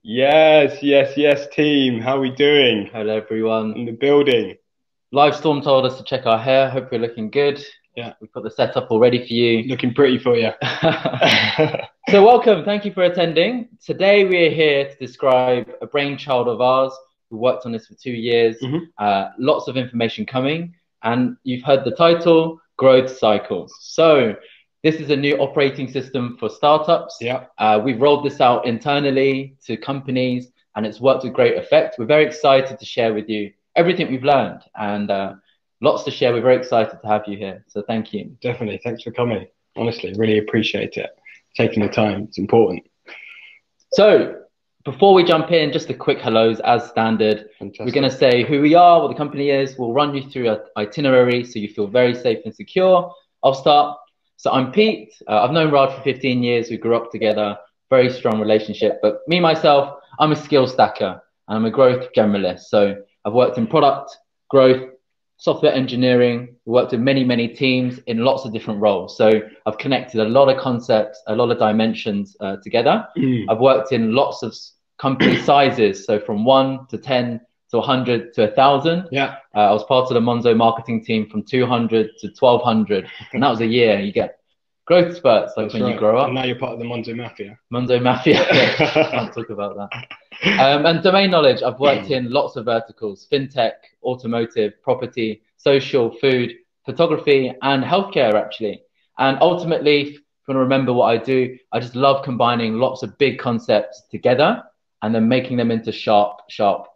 Yes, team. How are we doing? Hello, everyone. In the building. Livestorm told us to check our hair. Hope we're looking good. Yeah. We've got the setup all ready for you. Looking pretty for you. So welcome. Thank you for attending. Today, we're here to describe a brainchild of ours. We worked on this for 2 years. Lots of information coming. And you've heard the title, Growth Cycles. So this is a new operating system for startups. Yeah. We've rolled this out internally to companies, and it's worked with great effect. We're very excited to share with you everything we've learned, and lots to share. We're very excited to have you here. So thank you. Definitely. Thanks for coming. Honestly, really appreciate it. Taking the time. It's important. So before we jump in, just a quick hellos as standard. Fantastic. We're going to say who we are, what the company is. We'll run you through an itinerary so you feel very safe and secure. I'll start. So I'm Pete. I've known Raj for 15 years. We grew up together, very strong relationship. But me, myself, I'm a skill stacker and I'm a growth generalist. So I've worked in product, growth, software engineering, worked with many, many teams in lots of different roles. So I've connected a lot of concepts, a lot of dimensions together. I've worked in lots of company sizes. So from 1 to 10 to 100 to 1,000. Yeah. I was part of the Monzo marketing team from 200 to 1,200. And that was a year. You get growth spurts like when you grow up. And now you're part of the Monzo Mafia. Monzo Mafia. Can't talk about that. And domain knowledge. I've worked in lots of verticals: fintech, automotive, property, social, food, photography, and healthcare, actually. And ultimately, if you want to remember what I do, I just love combining lots of big concepts together and then making them into sharp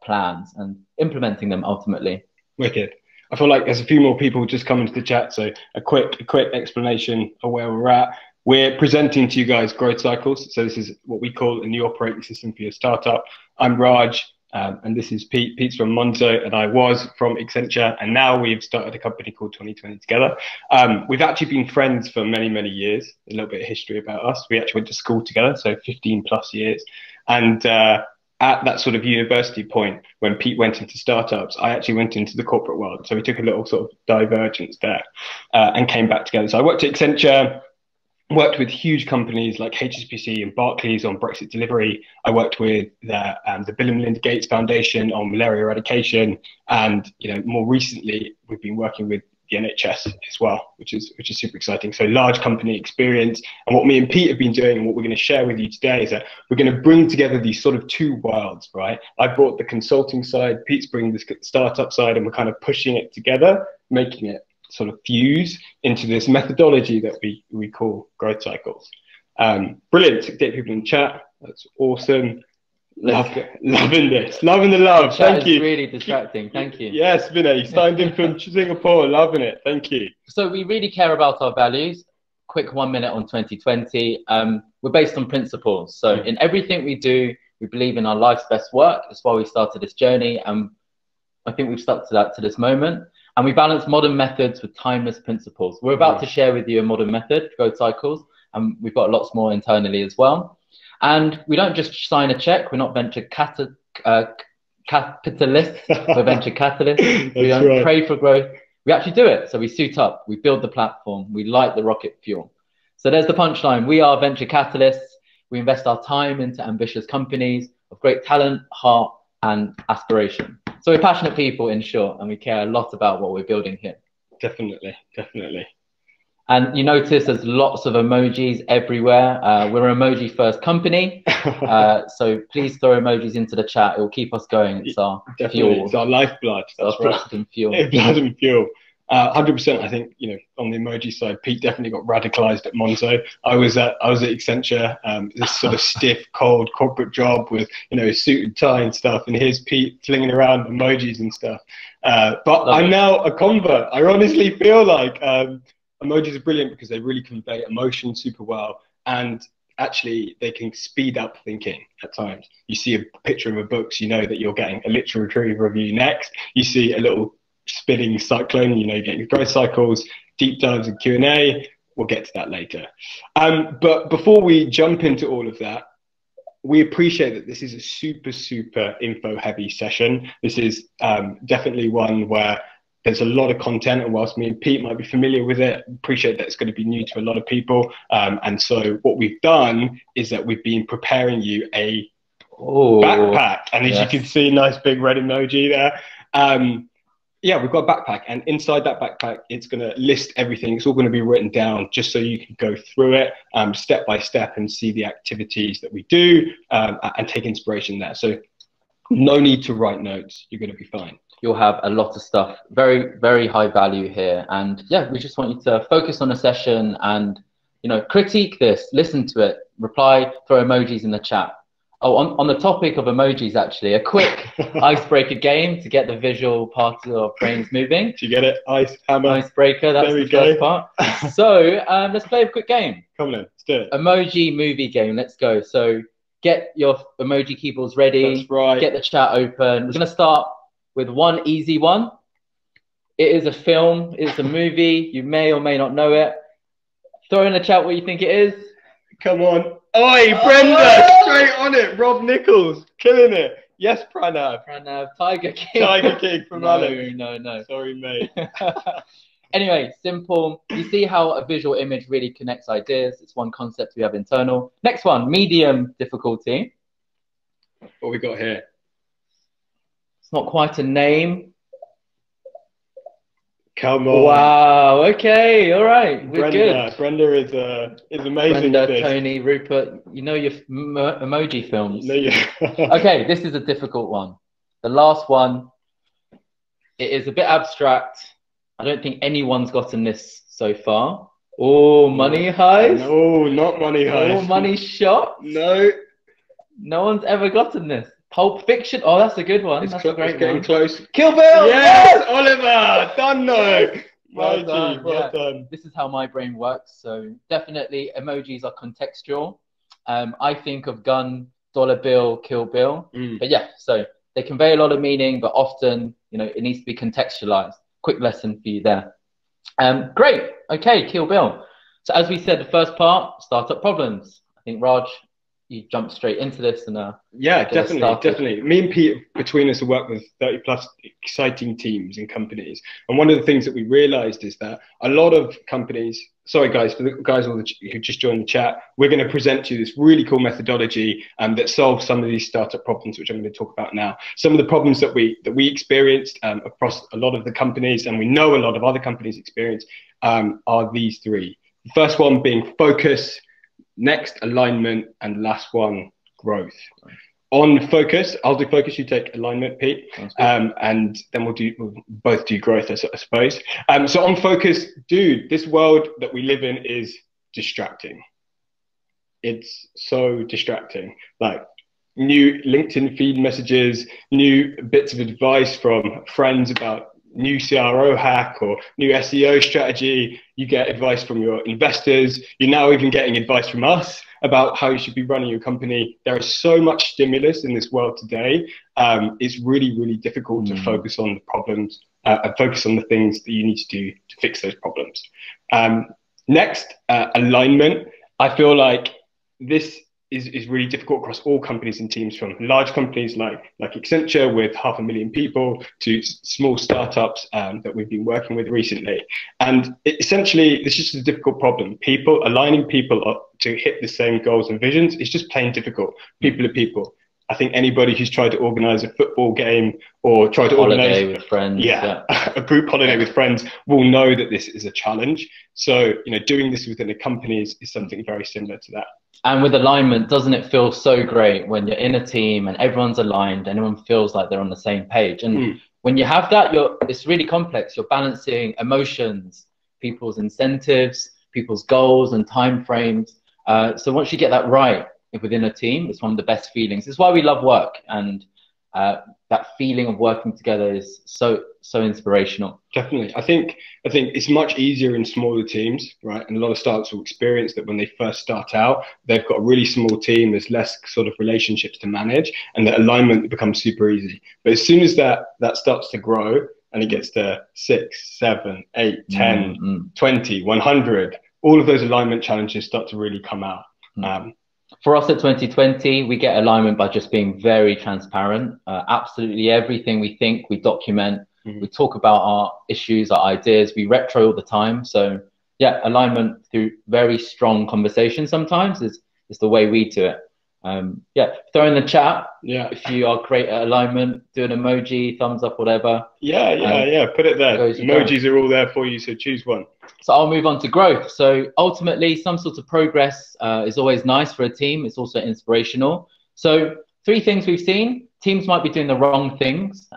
plans and implementing them ultimately. Wicked. I feel like there's a few more people just coming to the chat, so a quick explanation of where we're at. We're presenting to you guys growth cycles. So this is what we call a new operating system for your startup. I'm Raj, and this is Pete. Pete's from Monzo, and I was from Accenture, and now we've started a company called 2020 together. We've actually been friends for many, many years. A little bit of history about us. We actually went to school together, so 15 plus years. And at that sort of university point, when Pete went into startups, I actually went into the corporate world. So we took a little sort of divergence there and came back together. So I worked at Accenture, worked with huge companies like HSBC and Barclays on Brexit delivery. I worked with the Bill and Melinda Gates Foundation on malaria eradication. And more recently, we've been working with the NHS as well, which is super exciting. So large company experience. And what me and Pete have been doing and what we're going to share with you today is that we're going to bring together these sort of two worlds, right? I brought the consulting side, Pete's bringing the startup side, and we're kind of pushing it together, making it sort of fuse into this methodology that we call growth cycles. Brilliant to get people in chat. That's awesome. Loving this. Loving the love. Thank you. It's really distracting. Thank you. Yes, Vinay, signed in from Singapore. Loving it. Thank you. So we really care about our values. Quick 1 minute on 2020. We're based on principles. So in everything we do, we believe in our life's best work. That's why we started this journey. And I think we've stuck to that to this moment. And we balance modern methods with timeless principles. We're about to share with you a modern method, growth cycles. And we've got lots more internally as well. And we don't just sign a check. We're not venture capitalists. We're venture catalysts. We don't pray for growth. We actually do it. So we suit up. We build the platform. We light the rocket fuel. So there's the punchline. We are venture catalysts. We invest our time into ambitious companies of great talent, heart, and aspiration. So we're passionate people, in short, and we care a lot about what we're building here. Definitely. And you notice there's lots of emojis everywhere. We're an emoji first company. So please throw emojis into the chat. It will keep us going. It's our fuel. It's our lifeblood. That's right. Blood and fuel. Blood and fuel. 100%. I think, on the emoji side, Pete definitely got radicalized at Monzo. I was at Accenture, this sort of stiff, cold corporate job with, suit and tie and stuff. And here's Pete flinging around emojis and stuff. But I'm now a convert. I honestly feel like emojis are brilliant because they really convey emotion super well, and actually they can speed up thinking at times. You see a picture of a book, so you know that you're getting a literature review next. You see a little spinning cyclone, you're getting growth cycles, deep dives and Q&A. We'll get to that later. But before we jump into all of that, we appreciate that this is a super info heavy session. This is definitely one where there's a lot of content, and whilst me and Pete might be familiar with it, appreciate that it's going to be new to a lot of people. And so what we've done is that we've been preparing you a backpack, and as you can see, nice big red emoji there. Yeah, we've got a backpack, and inside that backpack, it's going to list everything. It's all going to be written down just so you can go through it step by step and see the activities that we do and take inspiration there. So no need to write notes. You're going to be fine. You'll have a lot of stuff, very, very high value here. And yeah, we just want you to focus on a session and, you know, critique this, listen to it, reply, throw emojis in the chat. Oh, on the topic of emojis, actually, a quick icebreaker game to get the visual part of our brains moving. Do you get it? Ice, hammer. Icebreaker, that's the first part. So let's play a quick game. Come on, let's do it. Emoji movie game, let's go. So get your emoji keyboards ready. That's right. Get the chat open. We're going to start with one easy one. It is a film, it's a movie. You may or may not know it. Throw in the chat what you think it is. Come on. Oi, Brenda, straight on it. Rob Nichols, killing it. Yes, Pranav. Pranav, Tiger King. Tiger King from Alex. No. Sorry, mate. Anyway, simple. You see how a visual image really connects ideas. It's one concept we have internal. Next one, medium difficulty. What we got here? It's not quite a name. Come on. Wow. Okay. All right. We're good. Brenda is amazing. Brenda, Tony, Rupert. You know your emoji films. You know Okay. This is a difficult one. The last one. It is a bit abstract. I don't think anyone's gotten this so far. Oh, money heist. No, not money heist. Oh, money shot. No. No one's ever gotten this. Pulp Fiction. Oh, that's a good one. That's a great one. Getting close. Kill Bill. Yes, Oliver. Done though. Well done. Well done. This is how my brain works. So definitely emojis are contextual. I think of gun, dollar bill, kill bill. But yeah, so they convey a lot of meaning, but often, you know, it needs to be contextualized. Quick lesson for you there. Great. Okay, Kill Bill. So as we said, the first part, startup problems. I think Raj, you jumped straight into this and yeah, definitely. Me and Pete, between us, have worked with 30 plus exciting teams and companies. And one of the things that we realized is that a lot of companies, sorry guys, for the guys who just joined the chat, we're going to present to you this really cool methodology that solves some of these startup problems, which I'm going to talk about now. Some of the problems that we experienced across a lot of the companies, and we know a lot of other companies experience, are these three. The first one being focus, next alignment, and last one growth. On focus, I'll do focus, you take alignment, Pete, and then we'll both do growth, I suppose. So on focus, dude, this world that we live in is distracting. It's so distracting. Like new LinkedIn feed messages, new bits of advice from friends about new CRO hack or new SEO strategy. You get advice from your investors. You're now even getting advice from us about how you should be running your company. There is so much stimulus in this world today. It's really, really difficult to focus on the problems and focus on the things that you need to do to fix those problems. Next, alignment. I feel like this is really difficult across all companies and teams, from large companies like Accenture with 500,000 people to small startups that we've been working with recently. And essentially, this is just a difficult problem. Aligning people up to hit the same goals and visions is just plain difficult. People are people. I think anybody who's tried to organize a football game or try to organize with friends, a group holiday with friends will know that this is a challenge. So, you know, doing this within a company is something very similar to that. And with alignment, doesn't it feel so great when you're in a team and everyone's aligned and everyone feels like they're on the same page? And when you have that, it's really complex. You're balancing emotions, people's incentives, people's goals and timeframes. So once you get that right within a team, it's one of the best feelings. It's why we love work, and that feeling of working together is so inspirational. Definitely. I think it's much easier in smaller teams, right? And a lot of startups will experience that when they first start out, they've got a really small team, there's less sort of relationships to manage, and the alignment becomes super easy. But as soon as that starts to grow and it gets to 6, 7, 8, 10, 20, 100, all of those alignment challenges start to really come out. For us at 2020, we get alignment by just being very transparent. Absolutely everything we think, we document. We talk about our issues, our ideas. We retro all the time. So yeah, alignment through very strong conversation sometimes is the way we do it. Yeah, throw in the chat. Yeah. If you are great at alignment, do an emoji, thumbs up, whatever. Yeah. Put it there. Emojis are all there for you, so choose one. So I'll move on to growth. So ultimately, some sort of progress is always nice for a team. It's also inspirational. So 3 things we've seen. Teams might be doing the wrong things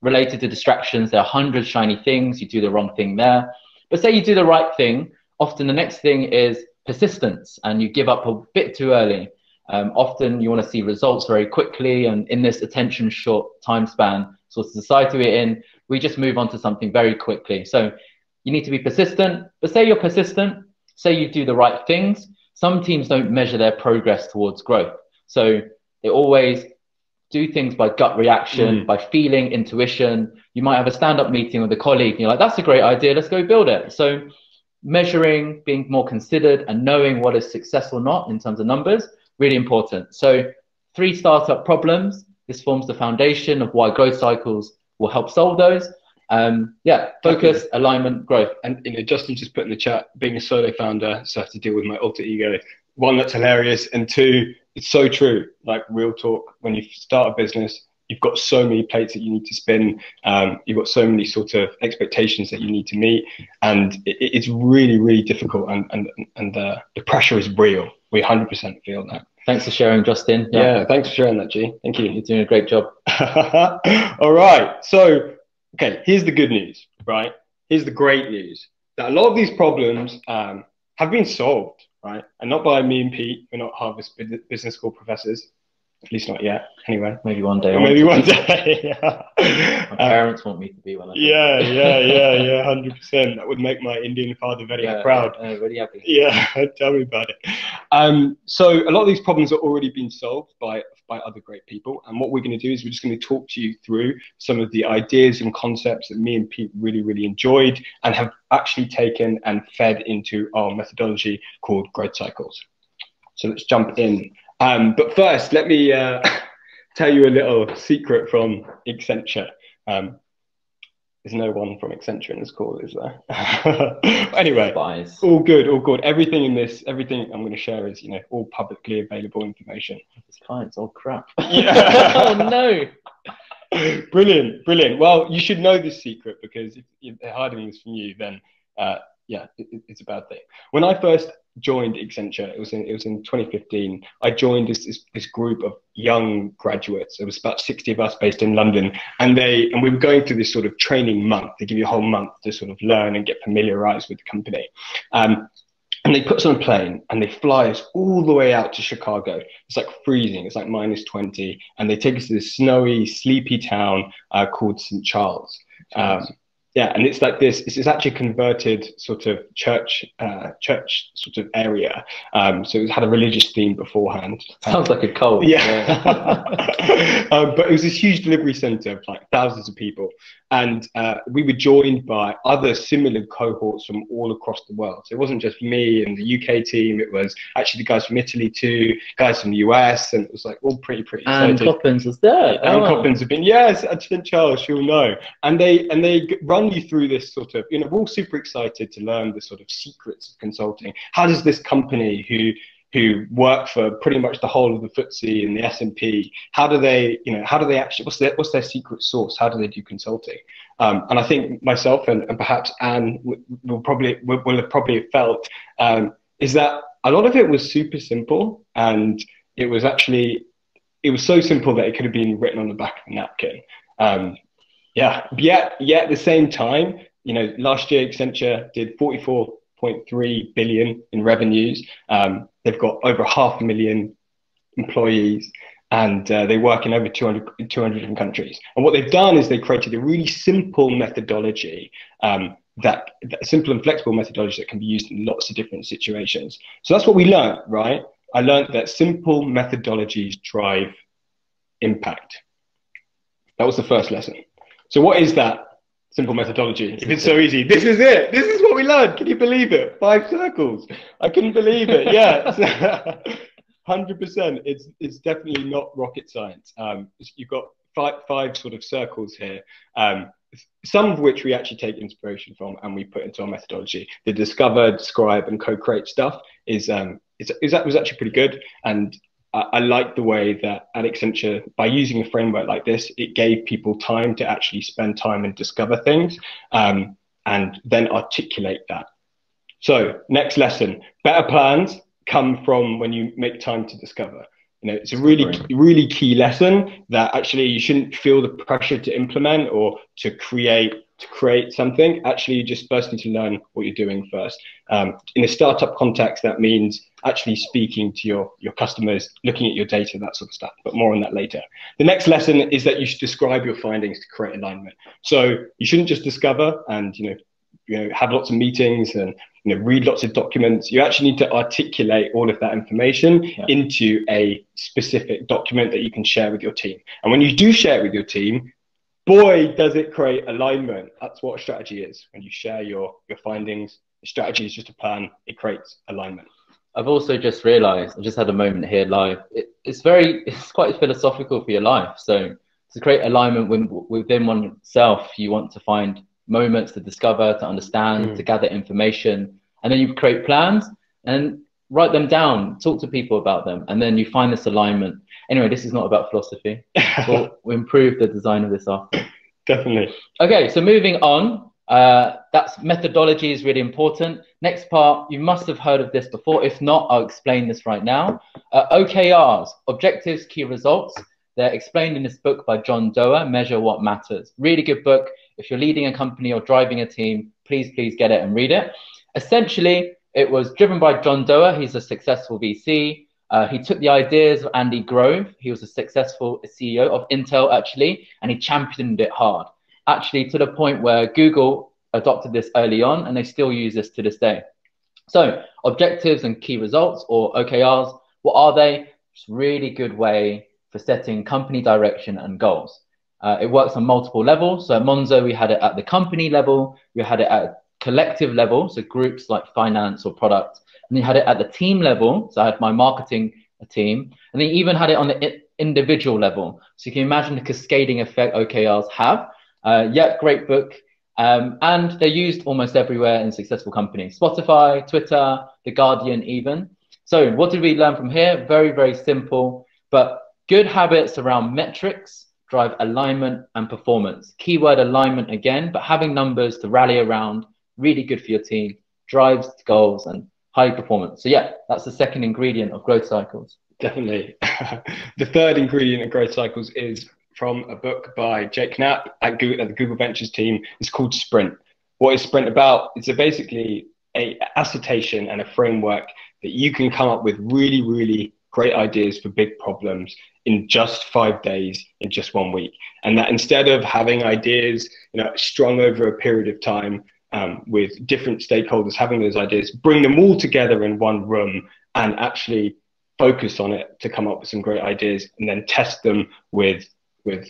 related to distractions. There are 100 shiny things. You do the wrong thing there. But say you do the right thing. Often the next thing is persistence, and you give up a bit too early. Often you want to see results very quickly, and in this attention short time span sort of society we're in, we just move on to something very quickly. So you need to be persistent, but say you're persistent, say you do the right things. Some teams don't measure their progress towards growth. So they always do things by gut reaction, by feeling, intuition. You might have a stand-up meeting with a colleague and you're like, that's a great idea, let's go build it. So measuring, being more considered, and knowing what is successful or not in terms of numbers, really important. So 3 startup problems. This forms the foundation of why growth cycles will help solve those. Focus, alignment, growth. And Justin just put in the chat, being a solo founder, so I have to deal with my alter ego. 1, that's hilarious, and 2, it's so true. Like, real talk, when you start a business, you've got so many plates that you need to spin. You've got so many sort of expectations that you need to meet, and it's really, really difficult. And the pressure is real. We 100% feel that. Thanks for sharing, Justin. Yeah, thanks for sharing that, G. Thank you. You're doing a great job. All right. So, okay, here's the good news, right? Here's the great news. That a lot of these problems have been solved, right? And not by me and Pete. We're not Harvard Business School professors. At least not yet, anyway. Maybe one day. Maybe one day. My parents want me to be one. Yeah, 100%. That would make my Indian father very proud. Very happy. Yeah, tell me about it. So a lot of these problems are already being solved by other great people. And what we're going to do is we're just going to talk to you through some of the ideas and concepts that me and Pete really, really enjoyed and have actually taken and fed into our methodology called growth cycles. So let's jump in. But first, let me tell you a little secret from Accenture. There's no one from Accenture in this call, is there? Anyway, all good. Everything I'm going to share is, all publicly available information. This client's all crap. Yeah. Oh no. Brilliant. Well, you should know this secret, because if they're hiding this from you, then it's a bad thing. When I first joined Accenture, it was in 2015. I joined this group of young graduates. There was about 60 of us based in London, and we were going through this sort of training month. They give you a whole month to sort of learn and get familiarized with the company. And they put us on a plane and they fly us all the way out to Chicago. It's like freezing. It's like -20, and they take us to this snowy, sleepy town called St. Charles. And it's like this. It's actually a converted sort of church sort of area. So it had a religious theme beforehand. Sounds like a cult. Yeah. But it was this huge delivery center of like thousands of people, and we were joined by other similar cohorts from all across the world. So it wasn't just me and the UK team. It was actually the guys from Italy too, guys from the US, and it was like all pretty excited. And Coppins was there. And Coppins have been, yes, at St. Charles, you'll know. And they run you through this sort of, we're all super excited to learn the sort of secrets of consulting. How does this company who work for pretty much the whole of the FTSE and the S&P, how do they actually, what's their secret sauce? How do they do consulting? And I think myself and perhaps Anne will have probably felt is that a lot of it was super simple, and it was so simple that it could have been written on the back of a napkin. Yet at the same time, last year Accenture did 44.3 billion in revenues. They've got over 500,000 employees, and they work in over 200 different countries. And what they've done is they created a really simple methodology, that simple and flexible methodology that can be used in lots of different situations. So that's what we learned, right? I learned that simple methodologies drive impact. That was the first lesson. So what is that simple methodology? If it's so easy, this is it. This is what we learned. Can you believe it? 5 circles. I couldn't believe it. Yeah, 100%. It's definitely not rocket science. You've got five sort of circles here. some of which we actually take inspiration from and we put into our methodology. The discover, describe, and co-create stuff was actually pretty good. And I like the way that at Accenture, by using a framework like this, it gave people time to actually spend time and discover things, and then articulate that. So next lesson, better plans come from when you make time to discover. It's a really key lesson that actually you shouldn't feel the pressure to implement or to create something. Actually, you just first need to learn what you're doing first. In a startup context, that means actually speaking to your customers, looking at your data, that sort of stuff, but more on that later. The next lesson is that you should describe your findings to create alignment. So you shouldn't just discover and have lots of meetings and read lots of documents. You actually need to articulate all of that information into a specific document that you can share with your team. And when you do share it with your team, boy, does it create alignment. That's what a strategy is. When you share your findings, the strategy is just a plan. It creates alignment. I've also just realized, I just had a moment here live. It's quite philosophical for your life. So to create alignment within oneself, you want to find moments to discover, to understand, to gather information, and then you create plans and write them down, talk to people about them, and then you find this alignment. Anyway, this is not about philosophy. We'll improve the design of this after. Definitely. Okay, so moving on, that's methodology is really important. Next part, you must have heard of this before. If not, I'll explain this right now. OKRs, objectives, key results. They're explained in this book by John Doerr, Measure What Matters. Really good book. If you're leading a company or driving a team, please get it and read it. Essentially, it was driven by John Doerr. He's a successful VC. He took the ideas of Andy Grove. He was a successful CEO of Intel, actually, and he championed it hard, actually, to the point where Google adopted this early on, and they still use this to this day. So objectives and key results, or OKRs, what are they? It's a really good way for setting company direction and goals. It works on multiple levels. So at Monzo, we had it at the company level. We had it at collective level, so groups like finance or product. And you had it at the team level. So I had my marketing team. And they even had it on the individual level. So you can imagine the cascading effect OKRs have. Yeah, great book. And they're used almost everywhere in successful companies. Spotify, Twitter, The Guardian even. So what did we learn from here? Very, very simple, but good habits around metrics drive alignment and performance. Keyword alignment again, but having numbers to rally around, really good for your team, drives goals and high performance. So yeah, that's the second ingredient of growth cycles. Definitely. The third ingredient of growth cycles is from a book by Jake Knapp at the Google Ventures team. It's called Sprint. What is Sprint about? It's basically a assertion and a framework that you can come up with really, really great ideas for big problems in just 5 days, in just 1 week. And that instead of having ideas, strung over a period of time with different stakeholders having those ideas, bring them all together in one room and actually focus on it to come up with some great ideas and then test them with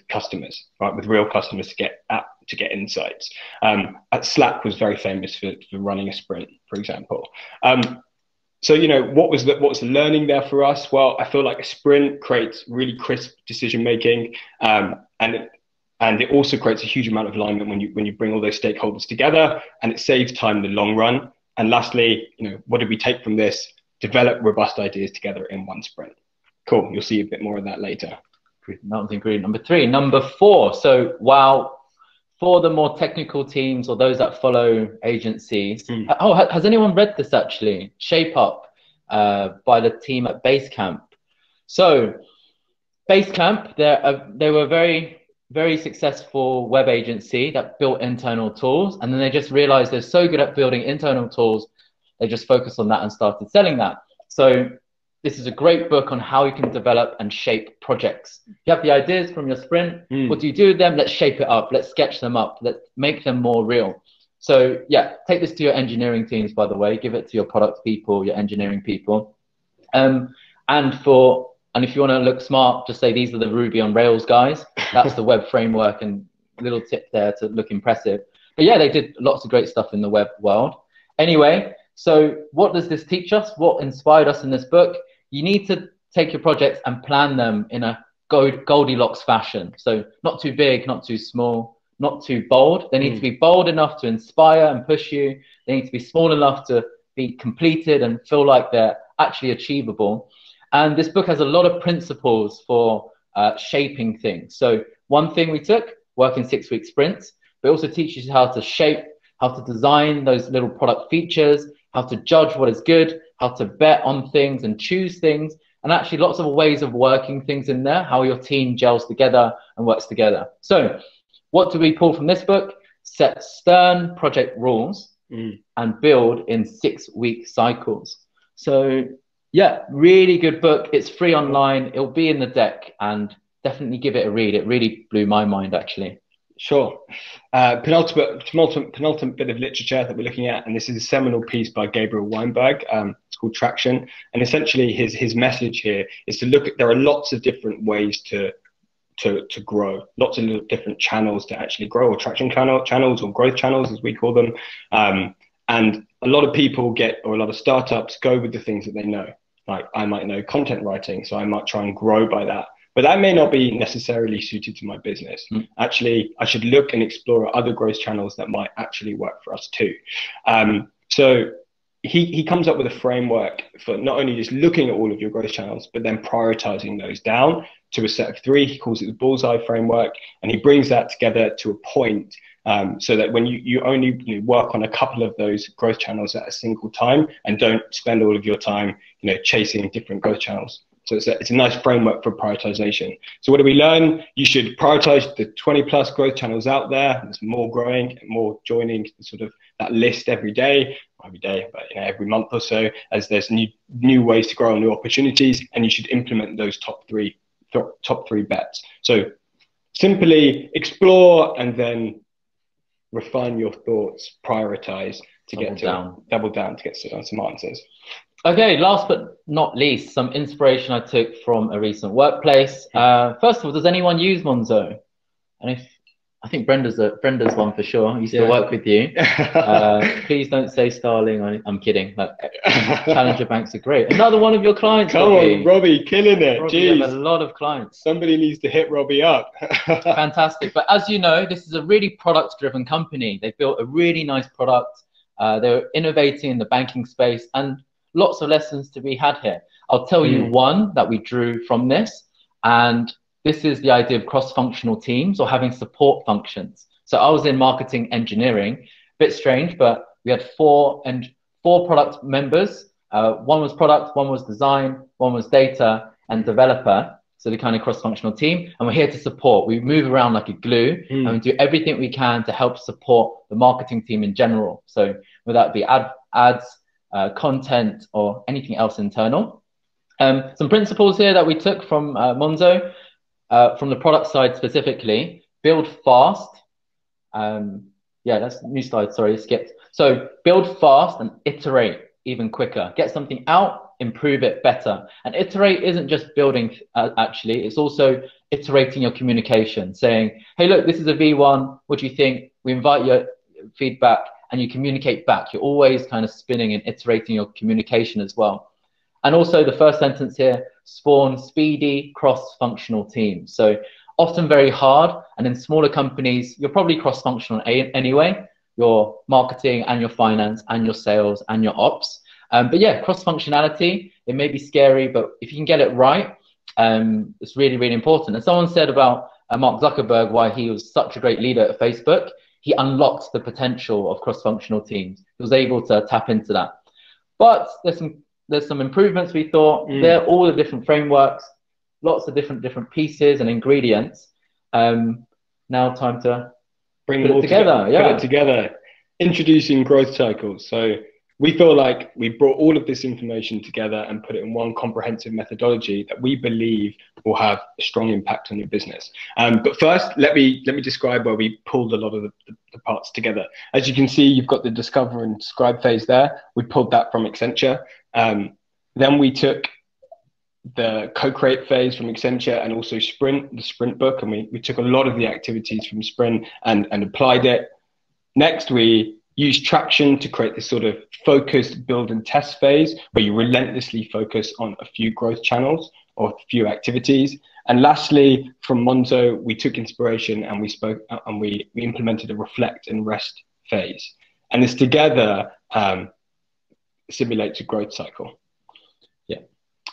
customers, right? With real customers to get insights. At Slack was very famous for running a sprint, for example. So, what was the learning there for us? Well, I feel like a sprint creates really crisp decision making, and it also creates a huge amount of alignment when you bring all those stakeholders together, and it saves time in the long run. And lastly, what did we take from this? Develop robust ideas together in one sprint. Cool. You'll see a bit more of that later. That was ingredient number 3. Number 4. So, wow. For the more technical teams or those that follow agencies. Oh, has anyone read this actually? Shape Up by the team at Basecamp. So Basecamp, they were very, very successful web agency that built internal tools. And then they just realized they're so good at building internal tools. They just focused on that and started selling that. So this is a great book on how you can develop and shape projects. You have the ideas from your sprint. What do you do with them? Let's shape it up. Let's sketch them up. Let's make them more real. So yeah, take this to your engineering teams, by the way. Give it to your product people, your engineering people. And if you want to look smart, just say these are the Ruby on Rails guys. That's the web framework, and little tip there to look impressive. But yeah, they did lots of great stuff in the web world. Anyway, so what does this teach us? What inspired us in this book? You need to take your projects and plan them in a Goldilocks fashion. So not too big, not too small, not too bold. They need to be bold enough to inspire and push you. They need to be small enough to be completed and feel like they're actually achievable. And this book has a lot of principles for shaping things. So one thing we took, work in 6-week sprints, but it also teaches you how to shape, how to design those little product features, how to judge what is good, how to bet on things and choose things, and actually lots of ways of working things in there, how your team gels together and works together. So what do we pull from this book? Set stern project rules and build in 6-week cycles. So yeah, really good book. It's free online. It'll be in the deck, and definitely give it a read. It really blew my mind, actually. Sure. Penultimate bit of literature that we're looking at, and this is a seminal piece by Gabriel Weinberg. It's called Traction, and essentially his message here is to look at, there are lots of different ways to grow, lots of different channels to actually grow, or traction channels or growth channels as we call them. And a lot of people or a lot of startups go with the things that they know. Like, I might know content writing, so I might try and grow by that. But that may not be necessarily suited to my business. Actually, I should look and explore other growth channels that might actually work for us too. So he comes up with a framework for not only just looking at all of your growth channels, but then prioritizing those down to a set of 3. He calls it the Bullseye Framework, and he brings that together to a point, so that when you only work on a couple of those growth channels at a single time, and don't spend all of your time chasing different growth channels. So it's a nice framework for prioritization. So what do we learn? You should prioritize the 20+ growth channels out there. There's more growing, more joining sort of that list every day, but every month or so, as there's new ways to grow and new opportunities, and you should implement those top three bets. So simply explore and then refine your thoughts, prioritize to double down to get some answers. Okay, last but not least, some inspiration I took from a recent workplace. First of all, does anyone use Monzo? And I think Brenda's one for sure. I used to work with you. Please don't say Starling. I'm kidding. Challenger banks are great. Another one of your clients. Come on, Robbie, killing it. Robbie, you have a lot of clients. Somebody needs to hit Robbie up. Fantastic. But as you know, this is a really product-driven company. They built a really nice product. They're innovating in the banking space, and lots of lessons to be had here. I'll tell you one that we drew from this, and this is the idea of cross-functional teams or having support functions. So I was in marketing engineering, a bit strange, but we had four product members. One was product, one was design, one was data and developer. So the kind of cross-functional team, and we're here to support. We move around like a glue, and we do everything we can to help support the marketing team in general. So whether that be ads, content, or anything else internal. Some principles here that we took from Monzo, from the product side specifically: build fast. That's new slide, sorry, skipped. So build fast and iterate even quicker. Get something out, improve it better. And iterate isn't just building, actually, it's also iterating your communication, saying, hey, look, this is a V1, what do you think? We invite your feedback, and you communicate back. You're always kind of spinning and iterating your communication as well. And also the first sentence here, spawn speedy cross-functional teams. So often very hard, and in smaller companies, you're probably cross-functional anyway, your marketing and your finance and your sales and your ops. But yeah, cross-functionality, it may be scary, but if you can get it right, it's really, really important. And someone said about Mark Zuckerberg, why he was such a great leader at Facebook. He unlocked the potential of cross-functional teams. He was able to tap into that. But there's some improvements we thought. They're all the different frameworks, lots of different pieces and ingredients. Now time to bring it all together. Put it together. Introducing growth cycles. So we feel like we brought all of this information together and put it in one comprehensive methodology that we believe will have a strong impact on your business. But first, let me describe where we pulled a lot of the parts together. As you can see, you've got the discover and describe phase there. We pulled that from Accenture. Then we took the co-create phase from Accenture and also the sprint book, and we took a lot of the activities from sprint and applied it. Next, we use traction to create this sort of focused build and test phase where you relentlessly focus on a few growth channels of few activities. And lastly, from Monzo, we took inspiration and we implemented a reflect and rest phase. And this together simulates a growth cycle. Yeah.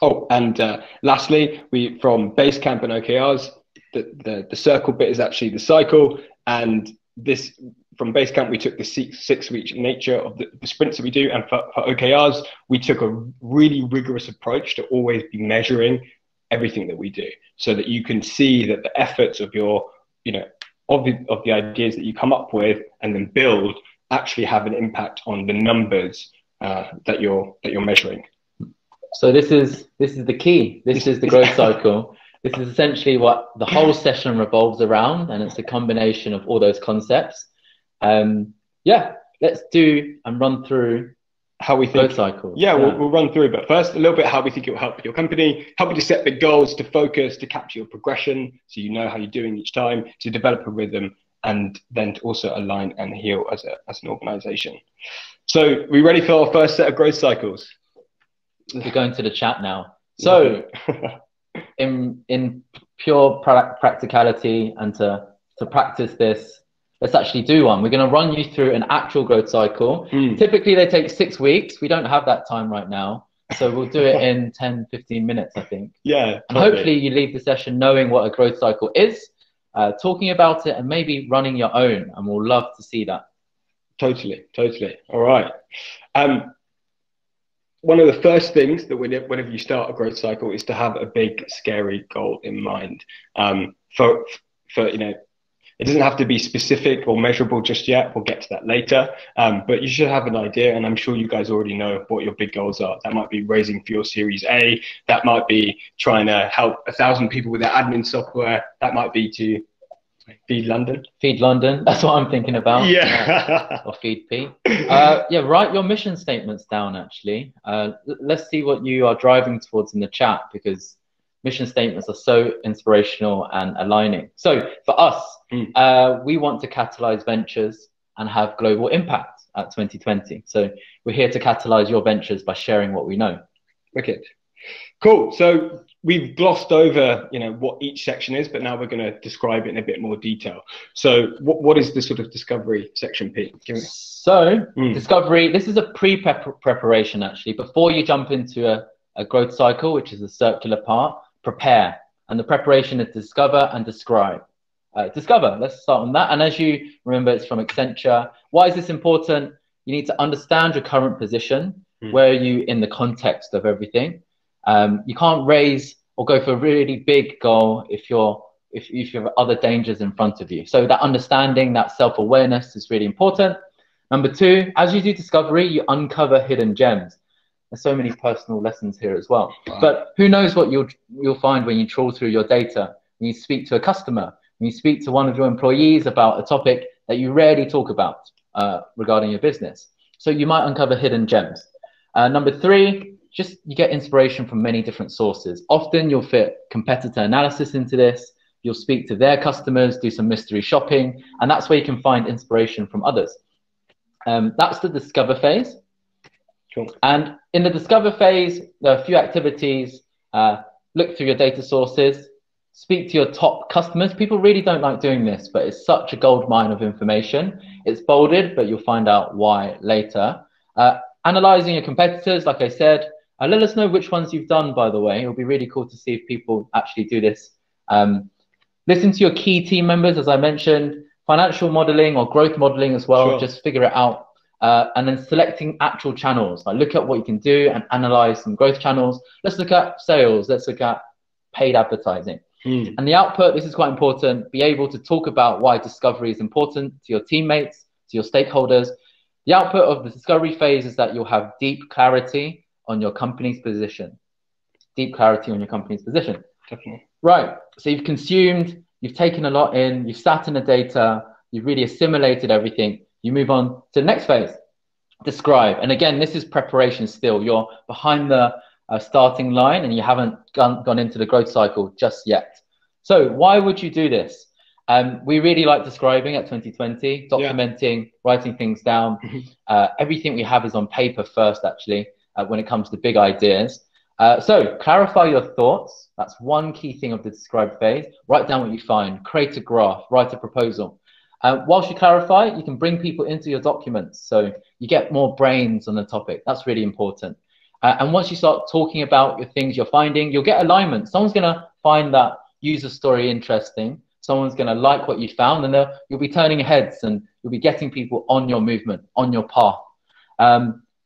Oh, and lastly, from Basecamp and OKRs, the circle bit is actually the cycle. And this, from Basecamp, we took the 6-week nature of the sprints that we do. And for OKRs, we took a really rigorous approach to always be measuring everything that we do, so that you can see that the efforts of your, of the ideas that you come up with and then build actually have an impact on the numbers that you're measuring. So this is the key. This is the growth cycle. This is essentially what the whole session revolves around, and it's a combination of all those concepts. Yeah, let's do and run through how we think growth cycles. Yeah, we'll run through, but first a little bit how we think it will help your company, help you to set the goals, to focus, to capture your progression, so you know how you're doing each time, to develop a rhythm, and then to also align and heal as an organization. So we ready for our first set of growth cycles? We're going to the chat now. So in pure practicality and to practice this, let's actually do one. We're going to run you through an actual growth cycle. Typically they take 6 weeks. We don't have that time right now, so we'll do it in 10-15 minutes, I think. Yeah, and hopefully you leave the session knowing what a growth cycle is, talking about it, and maybe running your own, and we'll love to see that. Totally. All right. One of the first things that whenever you start a growth cycle is to have a big, scary goal in mind. For it doesn't have to be specific or measurable just yet. We'll get to that later. But you should have an idea, and I'm sure you guys already know what your big goals are. That might be raising for your Series A. That might be trying to help 1,000 people with their admin software. That might be to feed London. Feed London. That's what I'm thinking about. Yeah. Or feed P. Yeah, write your mission statements down, actually. Let's see what you are driving towards in the chat, because mission statements are so inspirational and aligning. So for us, we want to catalyze ventures and have global impact at 2020. So we're here to catalyze your ventures by sharing what we know. Wicked. Cool. So we've glossed over, what each section is, but now we're going to describe it in a bit more detail. So what is the sort of discovery section, Pete? So discovery, this is a pre-preparation, actually. Before you jump into a growth cycle, which is the circular part, prepare. And the preparation is discover and describe. Discover, let's start on that. And as you remember, it's from Accenture. Why is this important? You need to understand your current position. Where are you in the context of everything? You can't raise or go for a really big goal if you have other dangers in front of you. So that understanding, that self-awareness is really important. Number 2, as you do discovery, you uncover hidden gems. There's so many personal lessons here as well. Wow. But who knows what you'll find when you trawl through your data, when you speak to a customer, when you speak to one of your employees about a topic that you rarely talk about regarding your business. So you might uncover hidden gems. Number 3, you get inspiration from many different sources. Often you'll fit competitor analysis into this. You'll speak to their customers, do some mystery shopping, and that's where you can find inspiration from others. That's the discover phase. Cool. And in the discover phase, there are a few activities. Look through your data sources, speak to your top customers. People really don't like doing this, but it's such a gold mine of information. It's bolded, but you'll find out why later. Analyzing your competitors, like I said, let us know which ones you've done, by the way. It'll be really cool to see if people actually do this. Listen to your key team members, as I mentioned, financial modeling or growth modeling as well. Sure. Just figure it out. And then selecting actual channels. Like look at what you can do and analyze some growth channels. Let's look at sales. Let's look at paid advertising. And the output, this is quite important. Be able to talk about why discovery is important to your teammates, to your stakeholders. The output of the discovery phase is that you'll have deep clarity on your company's position. Deep clarity on your company's position. Definitely. Right. So you've consumed, you've taken a lot in, you've sat in the data, you've really assimilated everything. You move on to the next phase, describe. And again, this is preparation still. You're behind the starting line and you haven't gone into the growth cycle just yet. So why would you do this? We really like describing at 2020, documenting, writing things down. Everything we have is on paper first, actually, when it comes to big ideas. So clarify your thoughts. That's one key thing of the describe phase. Write down what you find, create a graph, write a proposal. Whilst you clarify, you can bring people into your documents. So you get more brains on the topic. That's really important. And once you start talking about your things you're finding, you'll get alignment. Someone's going to find that user story interesting. Someone's going to like what you found, and you'll be turning heads and you'll be getting people on your movement, on your path.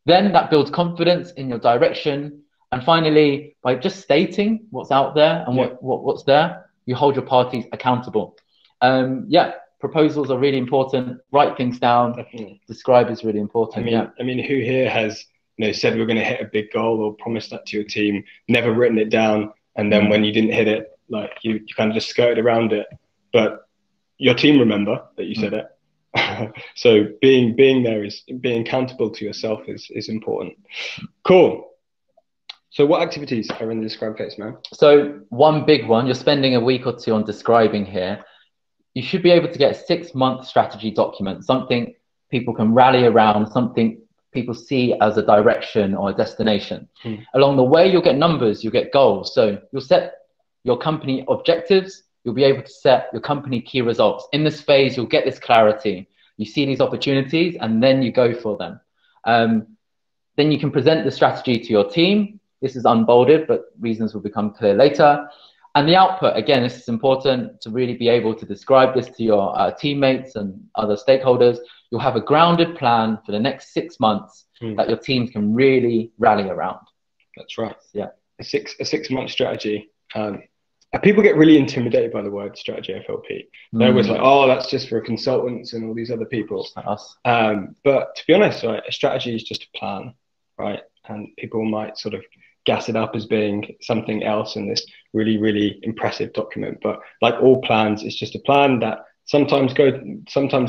Then that builds confidence in your direction. And finally, by just stating what's out there and what's there, you hold your parties accountable. Proposals are really important. Write things down. Definitely. Describe is really important. I mean, who here has said we're going to hit a big goal or promised that to your team, never written it down, and then when you didn't hit it, like you kind of just skirted around it, but your team remember that you said it. So being there is being accountable to yourself is important. Cool. So what activities are in the describe phase, man? So one big one, you're spending a week or two on describing here. You should be able to get a 6-month strategy document, something people can rally around, something people see as a direction or a destination. Along the way, you'll get numbers, you'll get goals. So you'll set your company objectives, you'll be able to set your company key results. In this phase, you'll get this clarity. You see these opportunities and then you go for them. Then you can present the strategy to your team. This is unbolded, but reasons will become clear later. And the output, again, this is important to really be able to describe this to your teammates and other stakeholders. You'll have a grounded plan for the next 6 months that your teams can really rally around. That's right. Yeah. A 6-month strategy. People get really intimidated by the word strategy, FLP. They're always like, oh, that's just for consultants and all these other people. Us. But to be honest, right, a strategy is just a plan, right? And people might sort of gas it up as being something else in this really, really impressive document. But like all plans, it's just a plan that sometimes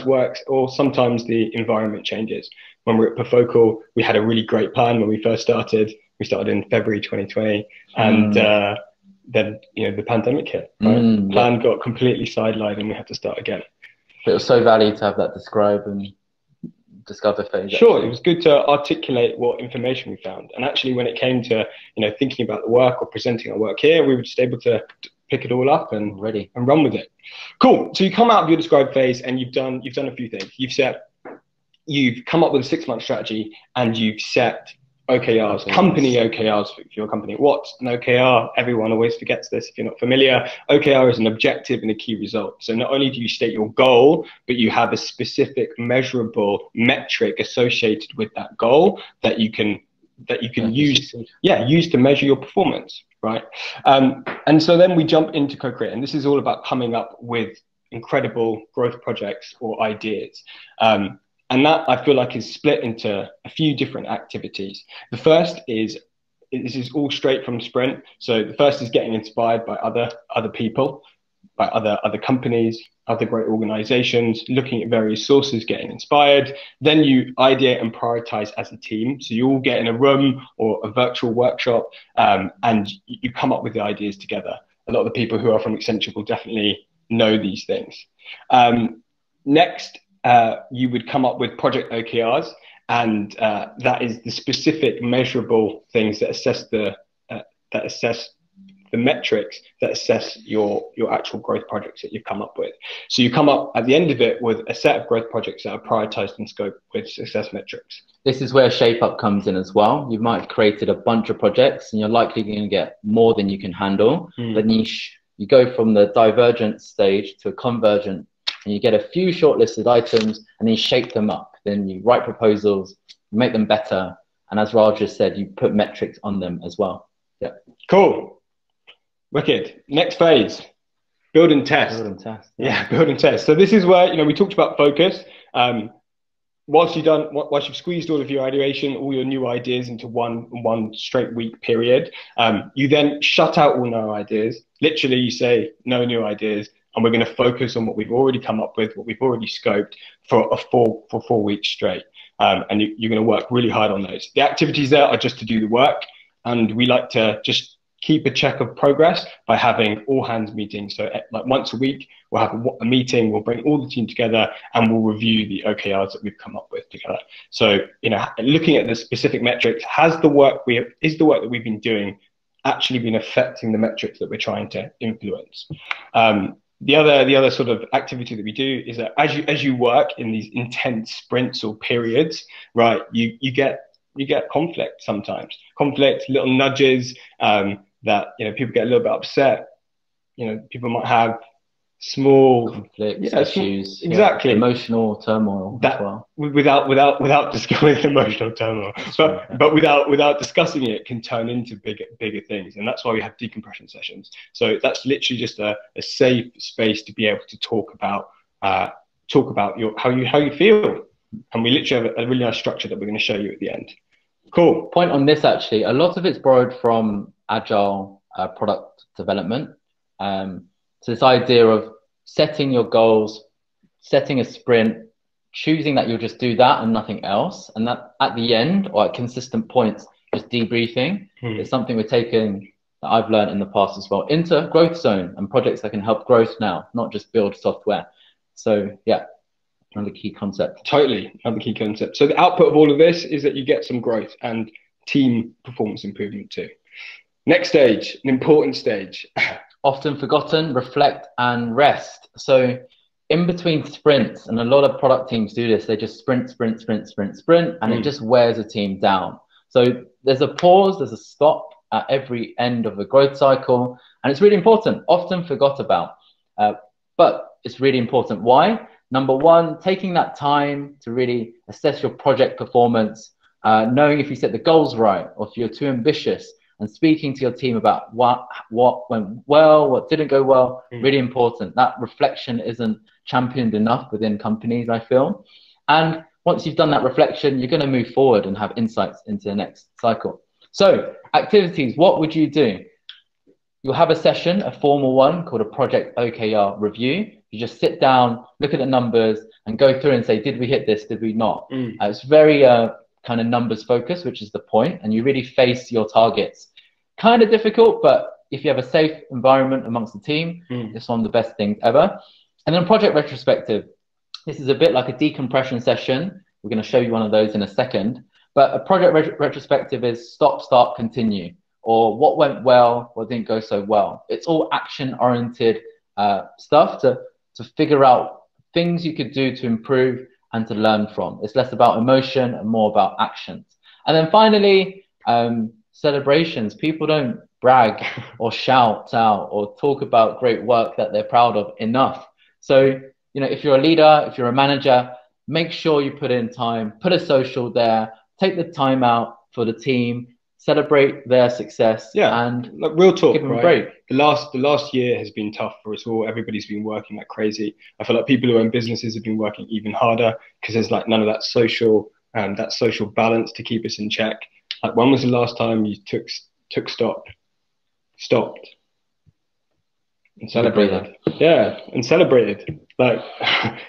works, or sometimes the environment changes. When we're at Perfocal, we had a really great plan when we first started. We started in February 2020, and then the pandemic hit. Right? Plan got completely sidelined, and we had to start again. But it was so valuable to have that describe and discover phase. Sure, it was good to articulate what information we found, and actually when it came to thinking about the work or presenting our work here, we were just able to pick it all up and run with it. Cool. So you come out of your describe phase and you've done a few things. You've come up with a 6-month strategy, and you've set OKRs, company OKRs for your company. What's an OKR? Everyone always forgets this if you're not familiar. OKR is an objective and a key result. So not only do you state your goal, but you have a specific measurable metric associated with that goal that you can use to measure your performance, right? And so then we jump into co-create, and this is all about coming up with incredible growth projects or ideas. And that, I feel like, is split into a few different activities. The first is, this is all straight from Sprint. So the first is getting inspired by other people, by other companies, other great organizations, looking at various sources, getting inspired. Then you ideate and prioritize as a team. So you all get in a room or a virtual workshop, and you come up with the ideas together. A lot of the people who are from Accenture will definitely know these things. Next, you would come up with project OKRs, and that is the specific measurable things that assess the metrics that assess your actual growth projects that you've come up with. So you come up at the end of it with a set of growth projects that are prioritized in scope with success metrics. This is where shape up comes in as well. You might have created a bunch of projects, and you're likely going to get more than you can handle. The niche, you go from the divergent stage to a convergent, and you get a few shortlisted items, and then you shape them up. Then you write proposals, you make them better, and as Raj just said, you put metrics on them as well. Yeah. Cool. Wicked. Next phase, build and test. Build and test. Yeah, build and test. So this is where, we talked about focus. Once you've squeezed all of your ideation, all your new ideas into one straight week period, you then shut out all no ideas. Literally, you say no new ideas, and we're going to focus on what we've already come up with, what we've already scoped for 4 weeks straight. And you're going to work really hard on those. The activities there are just to do the work, and we like to just keep a check of progress by having all hands meetings. So like once a week, we'll have a meeting, we'll bring all the team together, and we'll review the OKRs that we've come up with together. So, looking at the specific metrics, is the work that we've been doing actually been affecting the metrics that we're trying to influence. The other sort of activity that we do is that as you work in these intense sprints or periods, right, you get conflict sometimes, little nudges, that, you know, people get a little bit upset. You know, people might have small conflicts, issues, exactly, emotional turmoil that, as well. without discussing emotional turmoil, but without discussing it, can turn into bigger things, and that's why we have decompression sessions. So that's literally just a safe space to be able to talk about how you feel, and we literally have a really nice structure that we're going to show you at the end. Cool. Point on this, actually, a lot of it's borrowed from agile product development. So this idea of setting your goals, setting a sprint, choosing that you'll just do that and nothing else, and that at the end or at consistent points, just debriefing. It's something we're taking, that I've learned in the past as well, into growth zone and projects that can help growth now, not just build software. So yeah, another key concept. Totally, another key concept. So the output of all of this is that you get some growth and team performance improvement too. Next stage, an important stage. Often forgotten, reflect and rest. So in between sprints, and a lot of product teams do this, they just sprint, and it just wears a team down. So there's a pause, there's a stop at every end of a growth cycle, and it's really important, often forgot about, but it's really important. Why? Number one, taking that time to really assess your project performance, knowing if you set the goals right, or if you're too ambitious, and speaking to your team about what went well, what didn't go well, really important. That reflection isn't championed enough within companies, I feel. And once you've done that reflection, you're going to move forward and have insights into the next cycle. So activities, what would you do? You'll have a session, a formal one called a project OKR review. You just sit down, look at the numbers and go through and say, did we hit this? Did we not? It's very kind of numbers focused, which is the point. And you really face your targets. Kind of difficult, but if you have a safe environment amongst the team, it's one of the best things ever. And then project retrospective. This is a bit like a decompression session. We're going to show you one of those in a second. But a project retrospective is stop, start, continue, or what went well, what didn't go so well. It's all action-oriented stuff to figure out things you could do to improve and to learn from. It's less about emotion and more about actions. And then finally, celebrations. People don't brag or shout out or talk about great work that they're proud of enough. So, you know, if you're a leader, if you're a manager, make sure you put in time, put a social there, take the time out for the team, celebrate their success, and like real talk, give them right? a break. The last year has been tough for us all. Everybody's been working like crazy. I feel like people who own businesses have been working even harder because there's like none of that social balance to keep us in check. Like, when was the last time you stopped and celebrated? Yeah, and celebrated. Like,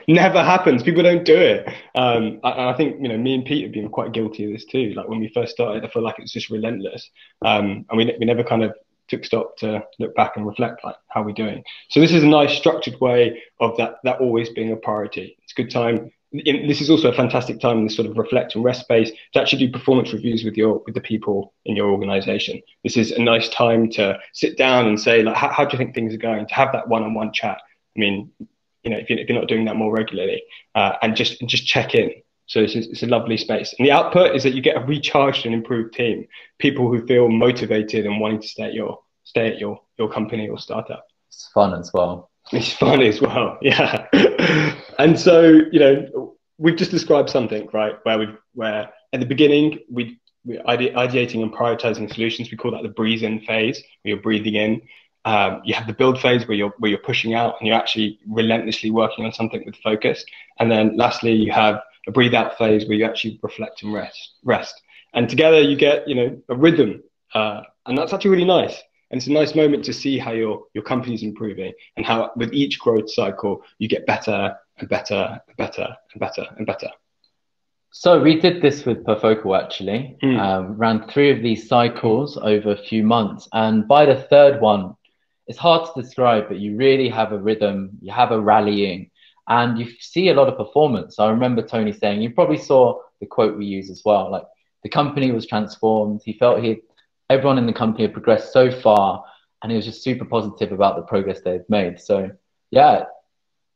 never happens. People don't do it. I think, you know, me and Pete have been quite guilty of this too. Like, when we first started, I feel like it was just relentless, and we never kind of took stock to look back and reflect, like, how we're doing. So this is a nice structured way of that always being a priority. It's a good time. This is also a fantastic time in this sort of reflect and rest space to actually do performance reviews with the people in your organization. This is a nice time to sit down and say, like, how do you think things are going? To have that one-on-one chat. I mean, you know, if you're not doing that more regularly, and just check in. So it's a lovely space. And the output is that you get a recharged and improved team, people who feel motivated and wanting to stay at your company or startup. It's fun as well. It's fun as well, yeah. And so, you know, we've just described something, right, where at the beginning we're ideating and prioritizing solutions. We call that the breathe-in phase, where you're breathing in. You have the build phase where you're pushing out and you're actually relentlessly working on something with focus. And then lastly, you have a breathe out phase where you actually reflect and rest. And together you get, you know, a rhythm, and that's actually really nice. And it's a nice moment to see how your company's improving and how with each growth cycle, you get better and better and better and better and better. So we did this with Perfocal, actually. Ran 3 of these cycles over a few months. And by the 3rd one, it's hard to describe, but you really have a rhythm, you have a rallying, and you see a lot of performance. I remember Tony saying, you probably saw the quote we use as well, like, the company was transformed. He felt everyone in the company had progressed so far, and he was just super positive about the progress they've made. So yeah,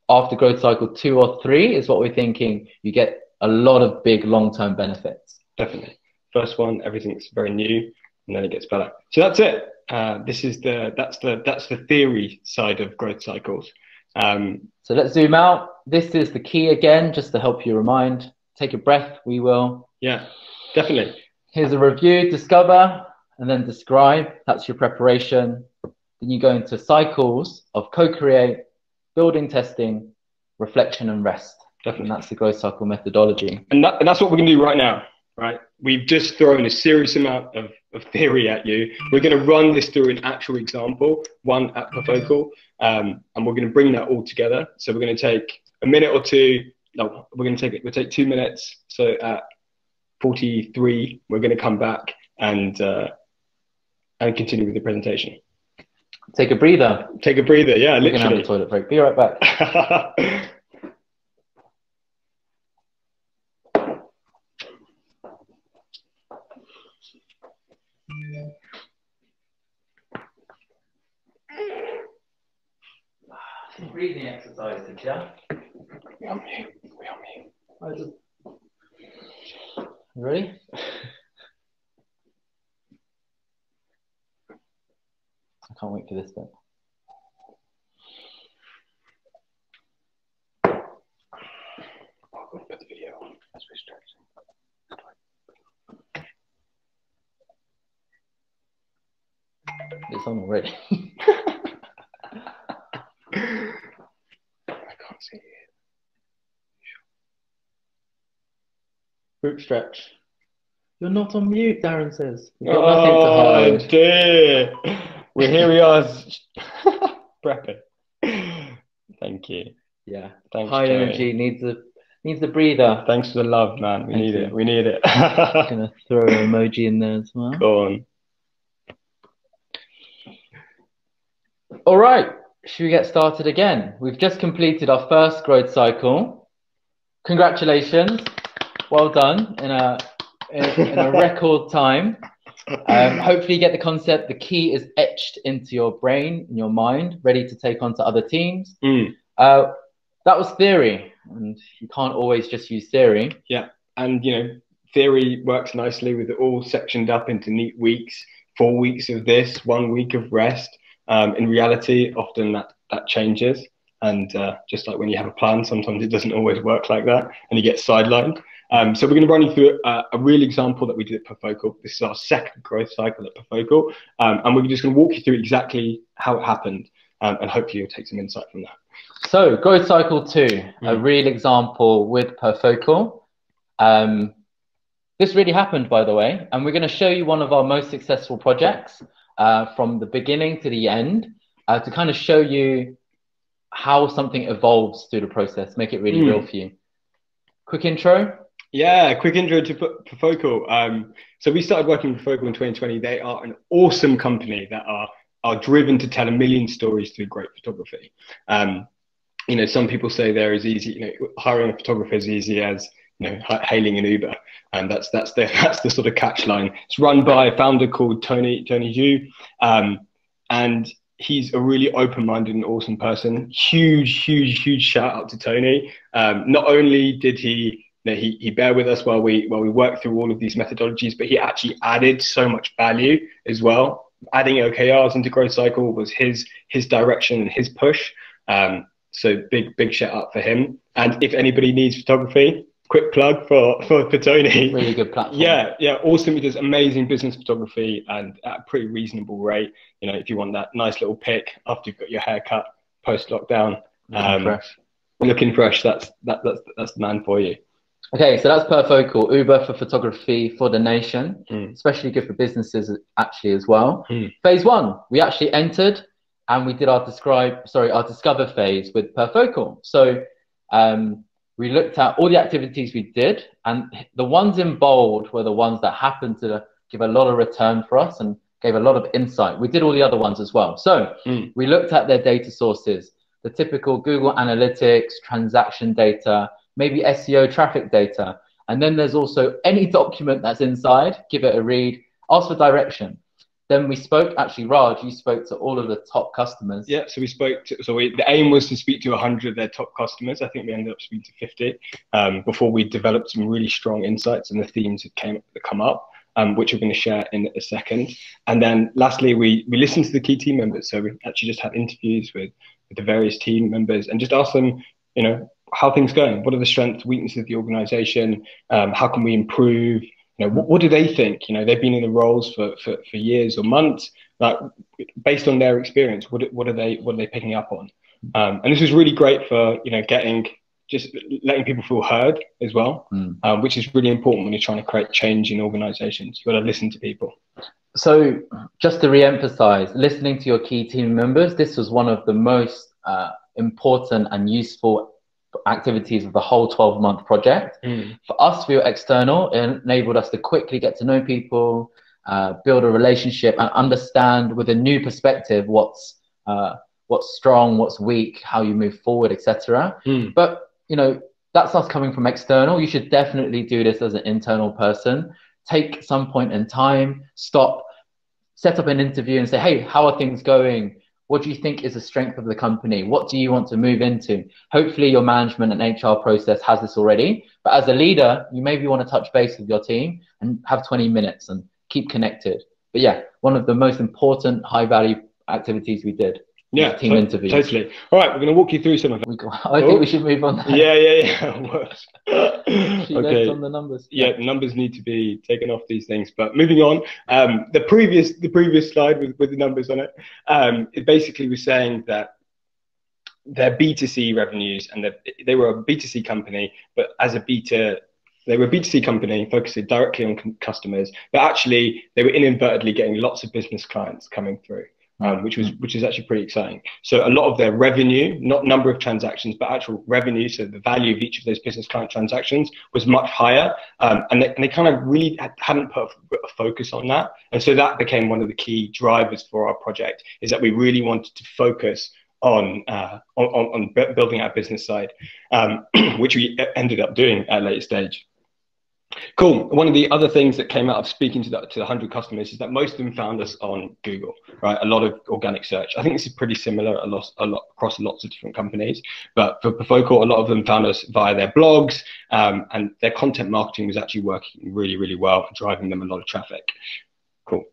after growth cycle 2 or 3 is what we're thinking, you get a lot of big long-term benefits. Definitely. First one, everything's very new, and then it gets better. So that's it. That's the theory side of growth cycles. So let's zoom out. This is the key again, just to help you remind. Take a breath, we will. Yeah, definitely. Here's a review, discover, and then describe. That's your preparation. Then you go into cycles of co-create, building, testing, reflection, and rest. Definitely. And that's the growth cycle methodology. And that's what we're going to do right now, right? We've just thrown a serious amount of theory at you. We're going to run this through an actual example, one at Perfocal, and we're going to bring that all together. So we're going to take a minute or two. No, we'll take 2 minutes. So at 43, we're going to come back and continue with the presentation. Take a breather. Take a breather, yeah, literally. We're going to have a toilet break. Be right back. Breathing exercises, yeah? We're on mute. Ready? I can't wait for this bit. I'll put the video on. That's distracting. It's on already. I can't see it. Group stretch. You're not on mute, Darren says. You've got nothing to hide. Oh dear. Well, here we are. Prepping. Thank you. Yeah. Thanks, High Joey. energy needs a breather. Thanks for the love, man. We need it. We need it. I'm gonna throw an emoji in there as well. Go on. All right. Should we get started again? We've just completed our first growth cycle. Congratulations. Well done in a record time. Hopefully you get the concept. The key is etched into your brain, in your mind, ready to take on to other teams. That was theory, and you can't always just use theory. Yeah, and theory works nicely with it all sectioned up into neat weeks. 4 weeks of this, 1 week of rest. In reality, often that changes, and just like when you have a plan, sometimes it doesn't always work like that, and you get sidelined. So we're going to run you through a real example that we did at Perfocal. This is our second growth cycle at Perfocal, and we're just going to walk you through exactly how it happened, and hopefully you'll take some insight from that. So growth cycle 2, a real example with Perfocal. This really happened, by the way, and we're going to show you one of our most successful projects from the beginning to the end to kind of show you how something evolves through the process, make it really real for you. Quick intro. Yeah, quick intro to Perfocal. So we started working with Perfocal in 2020. They are an awesome company that are driven to tell a million stories through great photography. Some people say they're as easy, hiring a photographer as easy as hailing an Uber, and that's the sort of catch line. It's run by a founder called Tony Zhu, and he's a really open-minded and awesome person. Huge shout out to Tony. Not only did he bear with us while we worked through all of these methodologies, but he actually added so much value as well. Adding OKRs into growth cycle was his direction and his push. So big shout out for him. And if anybody needs photography, quick plug for Tony. Really good platform. Yeah, awesome. He does amazing business photography and at a pretty reasonable rate. If you want that nice little pic after you've got your hair cut post lockdown, looking fresh, that's the man for you. Okay, so that's Perfocal, Uber for photography for the nation, especially good for businesses actually as well. Phase 1, we actually entered and we did our discover phase with Perfocal. So we looked at all the activities we did, and the ones in bold were the ones that happened to give a lot of return for us and gave a lot of insight. We did all the other ones as well. So we looked at their data sources, the typical Google Analytics, transaction data, maybe SEO traffic data. And then there's also any document that's inside, give it a read, ask for direction. Then we spoke, actually, Raj, you spoke to all of the top customers. Yeah, so we spoke to, the aim was to speak to 100 of their top customers. I think we ended up speaking to 50 before we developed some really strong insights and the themes that come up, which we're going to share in a second. And then lastly, we listened to the key team members. So we actually just had interviews with the various team members and just asked them, you know, how things going? What are the strengths, weaknesses of the organization? How can we improve? You know, what do they think? You know, they've been in the roles for years or months. Like, based on their experience, what are they picking up on? And this was really great for, you know, just letting people feel heard as well, which is really important when you're trying to create change in organizations. You've got to listen to people. So just to re-emphasize, listening to your key team members, this was one of the most important and useful activities of the whole 12-month project. For us, we were external. It enabled us to quickly get to know people, build a relationship, and understand with a new perspective what's strong, what's weak, how you move forward, etc. But you know, that's us coming from external. You should definitely do this as an internal person. Take some point in time, stop, set up an interview and say, hey, how are things going? What do you think is the strength of the company? What do you want to move into? Hopefully your management and HR process has this already. But as a leader, you maybe want to touch base with your team and have 20 minutes and keep connected. But yeah, one of the most important high value activities we did. Yeah, team interviews. Totally. All right, we're going to walk you through some of them. I think we should move on. Yeah. Okay. On the numbers. Yeah, numbers need to be taken off these things. But moving on, the previous slide with the numbers on it, it basically was saying that their B2C revenues, and they were a B2C company, but as a they were a B2C company focusing directly on customers, but actually they were inadvertently getting lots of business clients coming through. Which is actually pretty exciting. So a lot of their revenue, not number of transactions, but actual revenue, so the value of each of those business client transactions was much higher. And they kind of really hadn't put a focus on that. And so that became one of the key drivers for our project, is that we really wanted to focus on building our business side, which we ended up doing at a later stage. Cool. One of the other things that came out of speaking to the 100 customers is that most of them found us on Google, right? A lot of organic search. I think this is pretty similar a lot across lots of different companies. But for Perfocal, a lot of them found us via their blogs, and their content marketing was actually working really, really well, driving them a lot of traffic. Cool.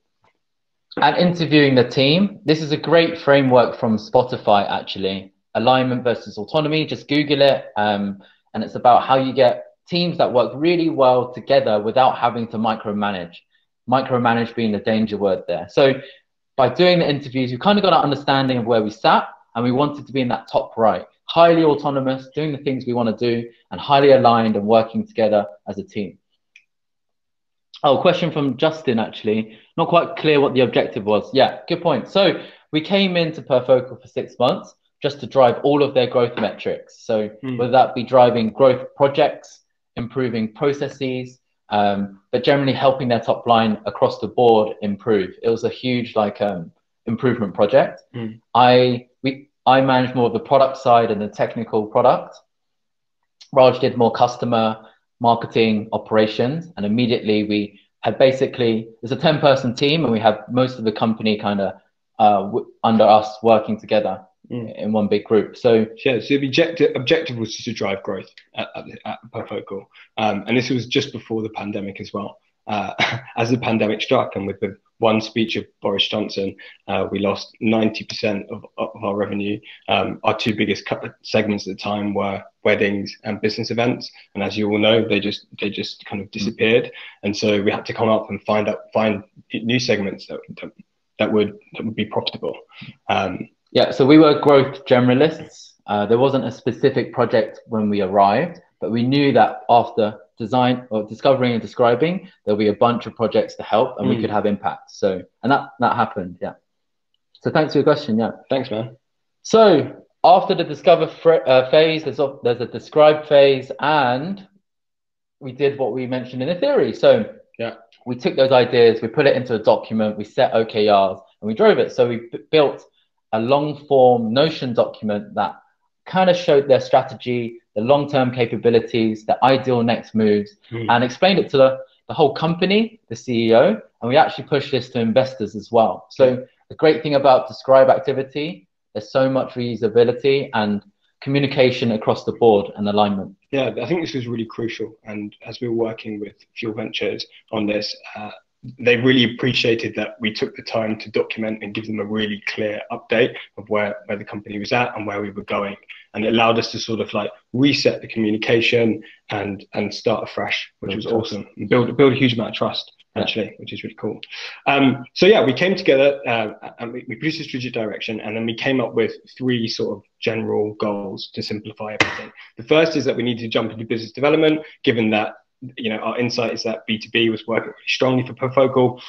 And interviewing the team. This is a great framework from Spotify, actually. Alignment versus autonomy. Just Google it. And it's about how you get teams that work really well together without having to micromanage. Micromanage being the danger word there. So by doing the interviews, we kind of got an understanding of where we sat, and we wanted to be in that top right, highly autonomous, doing the things we want to do, and highly aligned and working together as a team. Oh, question from Justin, actually. Not quite clear what the objective was. Yeah, good point. So we came into Perfocal for 6 months just to drive all of their growth metrics. So whether that be driving growth projects, improving processes, but generally helping their top line across the board improve. It was a huge improvement project. I managed more of the product side and the technical product. Raj did more customer marketing operations, and immediately we had there's a 10-person team, and we have most of the company kind of under us working together in one big group. So yeah, so the objective was just to drive growth at Perfocal, and this was just before the pandemic as well. As the pandemic struck, and with the one speech of Boris Johnson, we lost 90% of our revenue. Our two biggest segments at the time were weddings and business events, and as you all know, they just kind of disappeared. And so we had to come up and find new segments that would be profitable. Yeah, so we were growth generalists. There wasn't a specific project when we arrived, but we knew that after discovering and describing, there'll be a bunch of projects to help, and we could have impact. So, and that happened, yeah. So thanks for your question, yeah. Thanks, man. So after the discover phase, there's a describe phase, and we did what we mentioned in the theory. So yeah, we took those ideas, we put it into a document, we set OKRs, and we drove it. So we built a long-form Notion document that kind of showed their strategy, the long-term capabilities, the ideal next moves, and explained it to the whole company, the CEO, and we actually push this to investors as well. So the great thing about Describe activity, there's so much reusability and communication across the board and alignment. Yeah, I think this was really crucial. And as we were working with Fuel Ventures on this, they really appreciated that we took the time to document and give them a really clear update of where the company was at and where we were going. And it allowed us to sort of like reset the communication and start afresh, which was awesome. And build a huge amount of trust, actually, which is really cool. So yeah, we came together and we produced a strategic direction, and then we came up with 3 sort of general goals to simplify everything. The first is that we need to jump into business development, given that our insight is that B2B was working really strongly for Perfocal.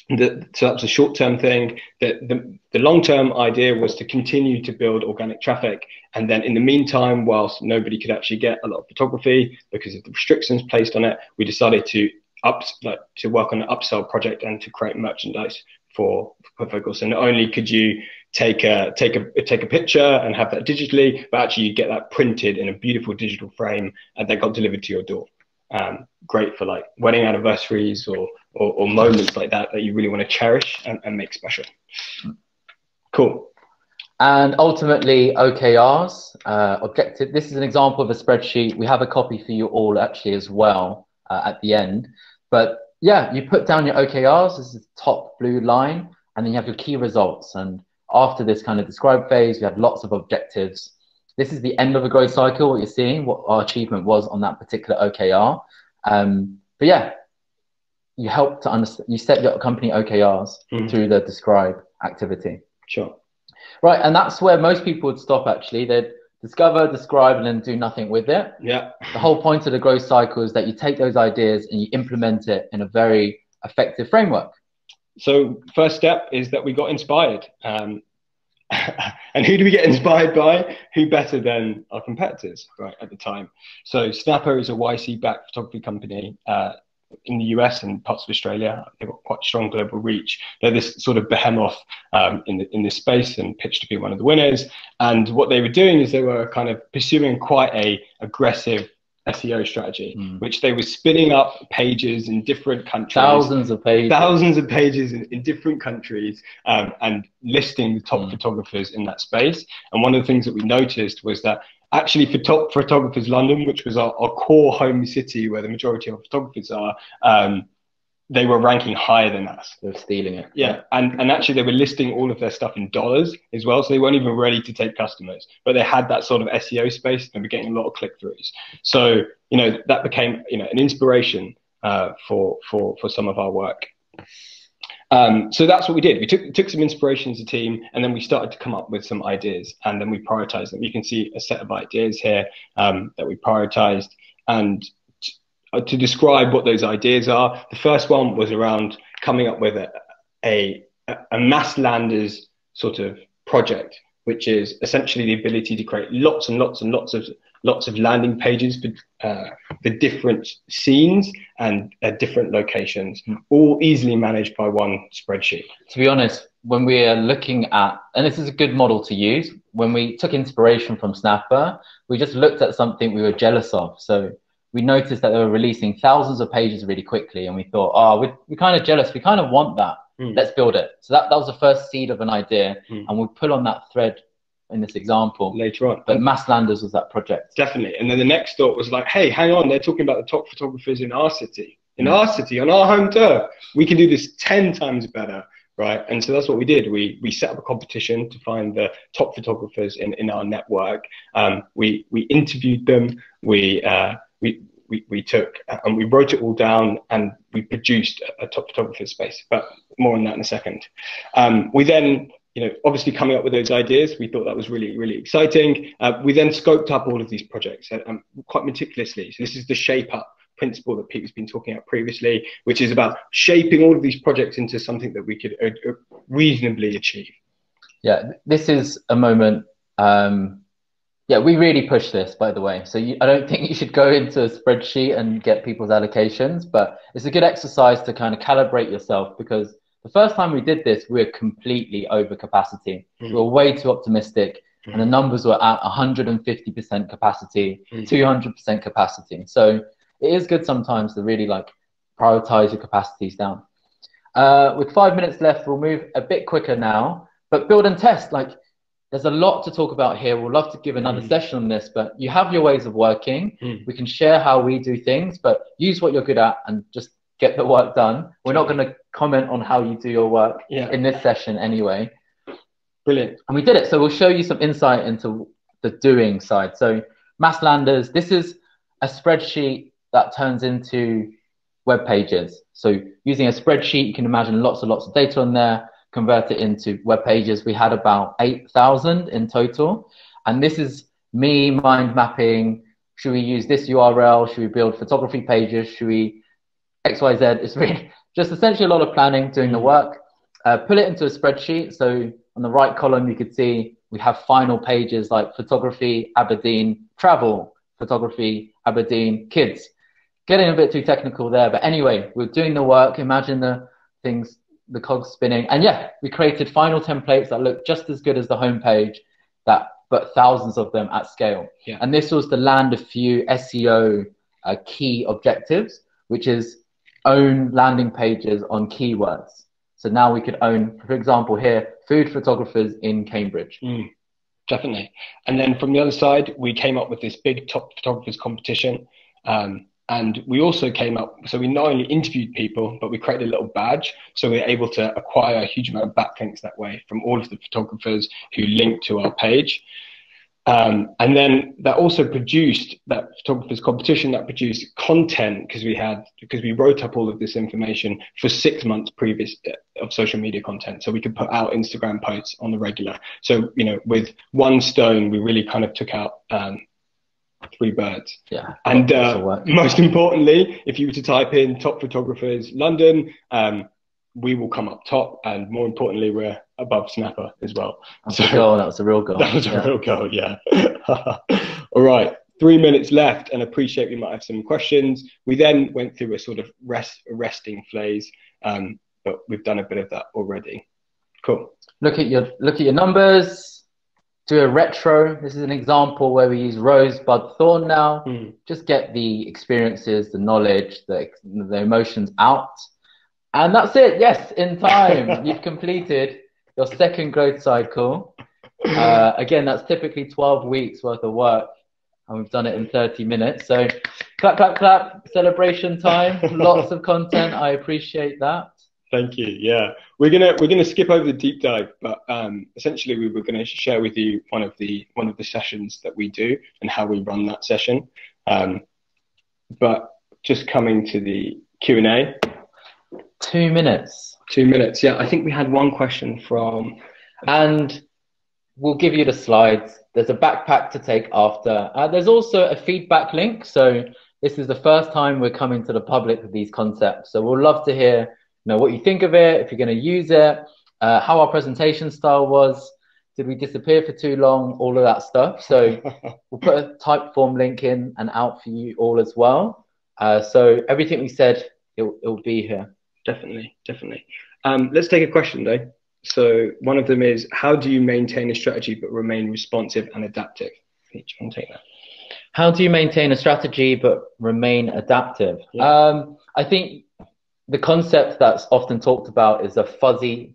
So that was a short-term thing. The long-term idea was to continue to build organic traffic, and then in the meantime, whilst nobody could actually get a lot of photography because of the restrictions placed on it, we decided to work on an upsell project and to create merchandise for Perfocal. So not only could you take a picture and have that digitally, but actually you get that printed in a beautiful digital frame and that got delivered to your door. Great for like wedding anniversaries or moments like that you really want to cherish and make special. Cool. And ultimately, OKRs, objective. This is an example of a spreadsheet. We have a copy for you all actually as well at the end. But yeah, you put down your OKRs. This is the top blue line, and then you have your key results. And after this kind of describe phase, we have lots of objectives. This is the end of a growth cycle, what you're seeing, what our achievement was on that particular OKR. But yeah, you help to understand, you set your company OKRs through the describe activity. Sure. Right, and that's where most people would stop actually. They'd discover, describe, and then do nothing with it. Yeah. The whole point of the growth cycle is that you take those ideas and you implement it in a very effective framework. So first step is that we got inspired. And who do we get inspired by? Who better than our competitors, right, at the time? So Snapper is a YC-backed photography company in the US and parts of Australia. They've got quite strong global reach. They're this sort of behemoth in this space and pitched to be one of the winners. And what they were doing is they were kind of pursuing quite a aggressive SEO strategy, which they were spinning up pages in different countries. Thousands of pages in different countries and listing the top photographers in that space. And one of the things that we noticed was that actually for top photographers London, which was our core home city where the majority of photographers are, they were ranking higher than us. They were stealing it. Yeah, and actually they were listing all of their stuff in dollars as well, so they weren't even ready to take customers, but they had that sort of SEO space and were getting a lot of click-throughs. So that became an inspiration for some of our work. So that's what we did. We took some inspiration as a team, and then we started to come up with some ideas, and then we prioritized them. You can see a set of ideas here that we prioritized, and to describe what those ideas are, the first one was around coming up with a mass landers sort of project, which is essentially the ability to create lots and lots and lots of landing pages for different scenes and at different locations, all easily managed by one spreadsheet. To be honest, when we are looking at, and this is a good model to use, when we took inspiration from Snapper, we just looked at something we were jealous of. So we noticed that they were releasing thousands of pages really quickly, and we thought, oh, we're kind of jealous. We kind of want that. Let's build it. So that was the first seed of an idea, and we'll pull on that thread in this example later on. But Mass Landers was that project. Definitely. And then the next thought was like, hey, hang on, they're talking about the top photographers in our city, on our home turf. We can do this 10 times better, right? And so that's what we did. We set up a competition to find the top photographers in our network. We interviewed them. We took and we wrote it all down, and we produced a top photographer space, but more on that in a second. We then, obviously coming up with those ideas, we thought that was really, really exciting. We then scoped up all of these projects quite meticulously. So this is the shape up principle that Pete has been talking about previously, which is about shaping all of these projects into something that we could reasonably achieve. Yeah, this is a moment. Yeah, we really push this, by the way. So I don't think you should go into a spreadsheet and get people's allocations, but it's a good exercise to kind of calibrate yourself, because the first time we did this, we were completely over capacity. We were way too optimistic, and the numbers were at 150% capacity, 200% capacity. So it is good sometimes to really prioritize your capacities down. With 5 minutes left, we'll move a bit quicker now, but build and test. Like, there's a lot to talk about here. We'll love to give another session on this, but you have your ways of working. We can share how we do things, but use what you're good at and just get the work done. We're not going to comment on how you do your work in this session anyway. Brilliant. And we did it. So we'll show you some insight into the doing side. So mass landers, this is a spreadsheet that turns into web pages. So using a spreadsheet, you can imagine lots and lots of data on there, convert it into web pages. We had about 8,000 in total. And this is me mind mapping. Should we use this URL? Should we build photography pages? Should we XYZ? It's really just essentially a lot of planning, doing the work. Put it into a spreadsheet. So on the right column, you could see we have final pages like photography, Aberdeen, travel, photography, Aberdeen, kids. Getting a bit too technical there, but anyway, we're doing the work. Imagine the things, the cogs spinning. And yeah, we created final templates that look just as good as the homepage, but thousands of them at scale. Yeah. And this was to land a few SEO key objectives, which is own landing pages on keywords. So now we could own, for example, here, food photographers in Cambridge. Definitely. And then from the other side, we came up with this big top photographers competition. And we also came up, so we not only interviewed people, but we created a little badge. So we were able to acquire a huge amount of backlinks that way from all of the photographers who linked to our page. And then that also produced, that photographers competition, that produced content because we wrote up all of this information for 6 months previous of social media content. So we could put out Instagram posts on the regular. So, you know, with one stone, we really kind of took out 3 birds. Yeah. And most importantly, if you were to type in top photographers London, we will come up top, and more importantly, we're above Snapper as well. That was a real goal. That was a real goal, yeah. All right, 3 minutes left, and appreciate we might have some questions. We then went through a sort of resting phase, but we've done a bit of that already. Cool. Look at your numbers. Do a retro. This is an example where we use rosebud thorn now. Just get the experiences, the knowledge, the emotions out. And that's it. Yes, in time. You've completed your second growth cycle. Again, that's typically 12 weeks worth of work, and we've done it in 30 minutes. So clap, clap, clap. Celebration time. Lots of content. I appreciate that. Thank you. Yeah, we're gonna skip over the deep dive, but essentially we were gonna share with you one of the sessions that we do and how we run that session. But just coming to the Q&A. 2 minutes. 2 minutes. Yeah, I think we had one question from, and we'll give you the slides. There's a backpack to take after. There's also a feedback link. So this is the first time we're coming to the public with these concepts. So we'll love to hear what you think of it, if you're going to use it, how our presentation style was, did we disappear for too long, all of that stuff. So we'll put a Typeform link in and out for you all as well. So everything we said, it'll be here. Definitely. Let's take a question though. So one of them is, how do you maintain a strategy but remain responsive and adaptive? Do you want to take that? How do you maintain a strategy but remain adaptive? Yeah. I think the concept that's often talked about is a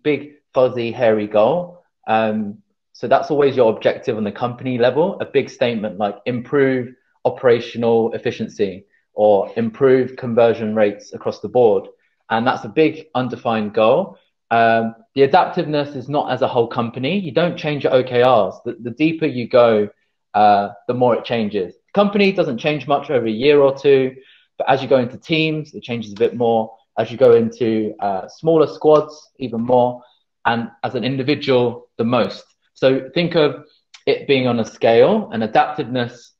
big fuzzy, hairy goal. So that's always your objective on the company level, a big statement like improve operational efficiency or improve conversion rates across the board. And that's a big undefined goal. The adaptiveness is not as a whole company. You don't change your OKRs. The deeper you go, the more it changes. The company doesn't change much over a year or two, but as you go into teams, it changes a bit more. As you go into smaller squads, even more, and as an individual, the most. So think of it being on a scale, and adaptiveness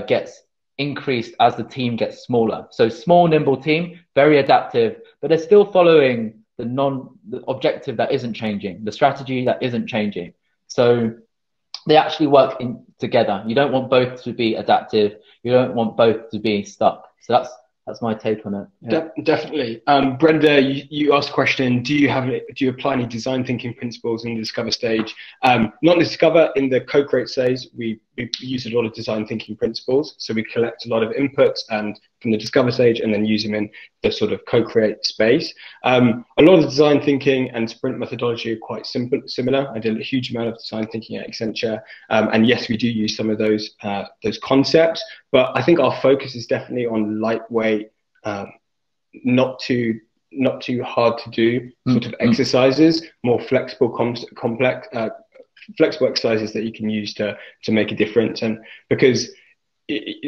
gets increased as the team gets smaller. So small, nimble team, very adaptive, but they're still following the objective that isn't changing, the strategy that isn't changing. So they actually work together. You don't want both to be adaptive. You don't want both to be stuck. So that's my take on it. Yeah. Definitely. Brenda, you asked a question, do you apply any design thinking principles in the discover stage? Not in the discover, in the co-create stage, we we use a lot of design thinking principles. So we collect a lot of inputs and from the discover stage and then use them in the sort of co-create space. A lot of design thinking and sprint methodology are quite similar. I did a huge amount of design thinking at Accenture. And yes, we do use some of those concepts, but I think our focus is definitely on lightweight, not too hard to do sort of exercises, more flexible, complex, flexible exercises that you can use to make a difference. And because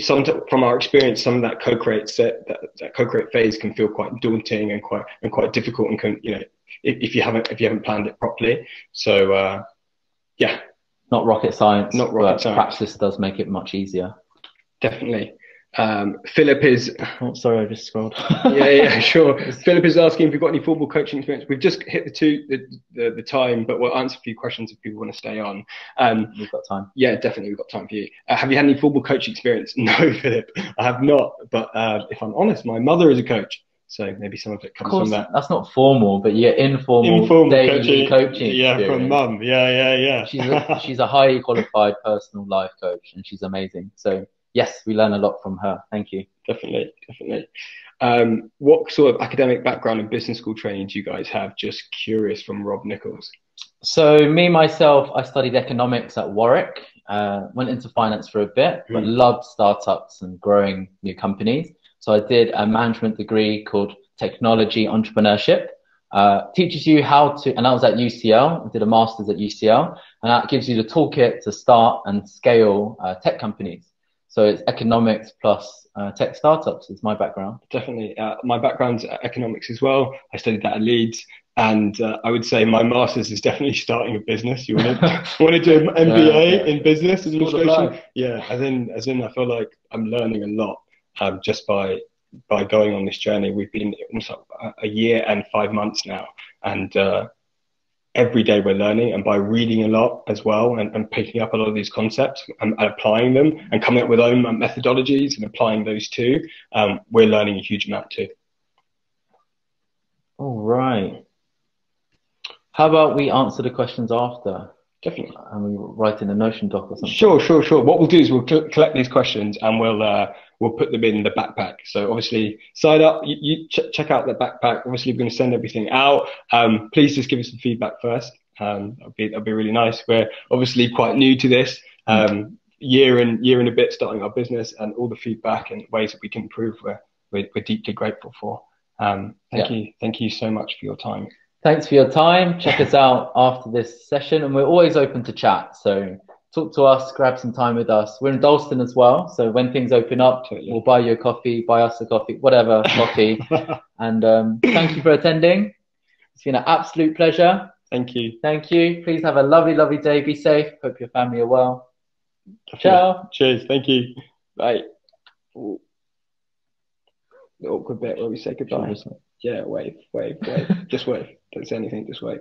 from our experience, some of that co-create phase can feel quite daunting and quite difficult, and can, if you haven't planned it properly. So yeah, not rocket science. Not rocket science. Practice does make it much easier. Definitely. Philip is. Oh, sorry, I just scrolled. yeah, sure. Philip is asking if you've got any formal coaching experience. We've just hit the time, but we'll answer a few questions if people want to stay on. We've got time. Yeah, definitely, we've got time for you. Have you had any formal coaching experience? No, Philip, I have not. But if I'm honest, my mother is a coach, so maybe some of it comes from that. That's not formal, but you get informal daily coaching. Yeah, from mum. Yeah. She's a highly qualified personal life coach, and she's amazing. So yes, we learn a lot from her. Thank you. Definitely. What sort of academic background and business school training do you guys have? Just curious, from Rob Nichols. So myself, I studied economics at Warwick, went into finance for a bit, but loved startups and growing new companies. So I did a management degree called Technology Entrepreneurship. Teaches you how to, and I was at UCL, I did a master's at UCL, and that gives you the toolkit to start and scale tech companies. So it's economics plus tech startups is my background. Definitely. My background's economics as well. I studied that at Leeds. And I would say my master's is definitely starting a business. You want to do an MBA in business administration? Yeah. As in, I feel like I'm learning a lot just by going on this journey. We've been almost a year and 5 months now. And every day we're learning, and by reading a lot as well, and picking up a lot of these concepts and applying them and coming up with own methodologies and applying those too, we're learning a huge amount too. All right. How about we answer the questions after? Definitely. And we write in a Notion doc or something. Sure. What we'll do is we'll collect these questions and we'll put them in the backpack. So obviously, sign up. You check out the backpack. Obviously, we're going to send everything out. Please just give us some feedback first. That'll be really nice. We're obviously quite new to this. Year and a bit starting our business, and all the feedback and ways that we can improve, we're deeply grateful for. Thank you so much for your time. Thanks for your time. Check us out after this session, and we're always open to chat. So talk to us, grab some time with us. We're in Dalston as well. So when things open up, we'll buy you a coffee, buy us a coffee, whatever coffee. And thank you for attending. It's been an absolute pleasure. Thank you. Thank you. Please have a lovely, lovely day. Be safe. Hope your family are well. Definitely. Ciao. Cheers. Thank you. Bye. Ooh. The awkward bit where we say goodbye. Yeah, wave. Just wave. Don't say anything, just wave.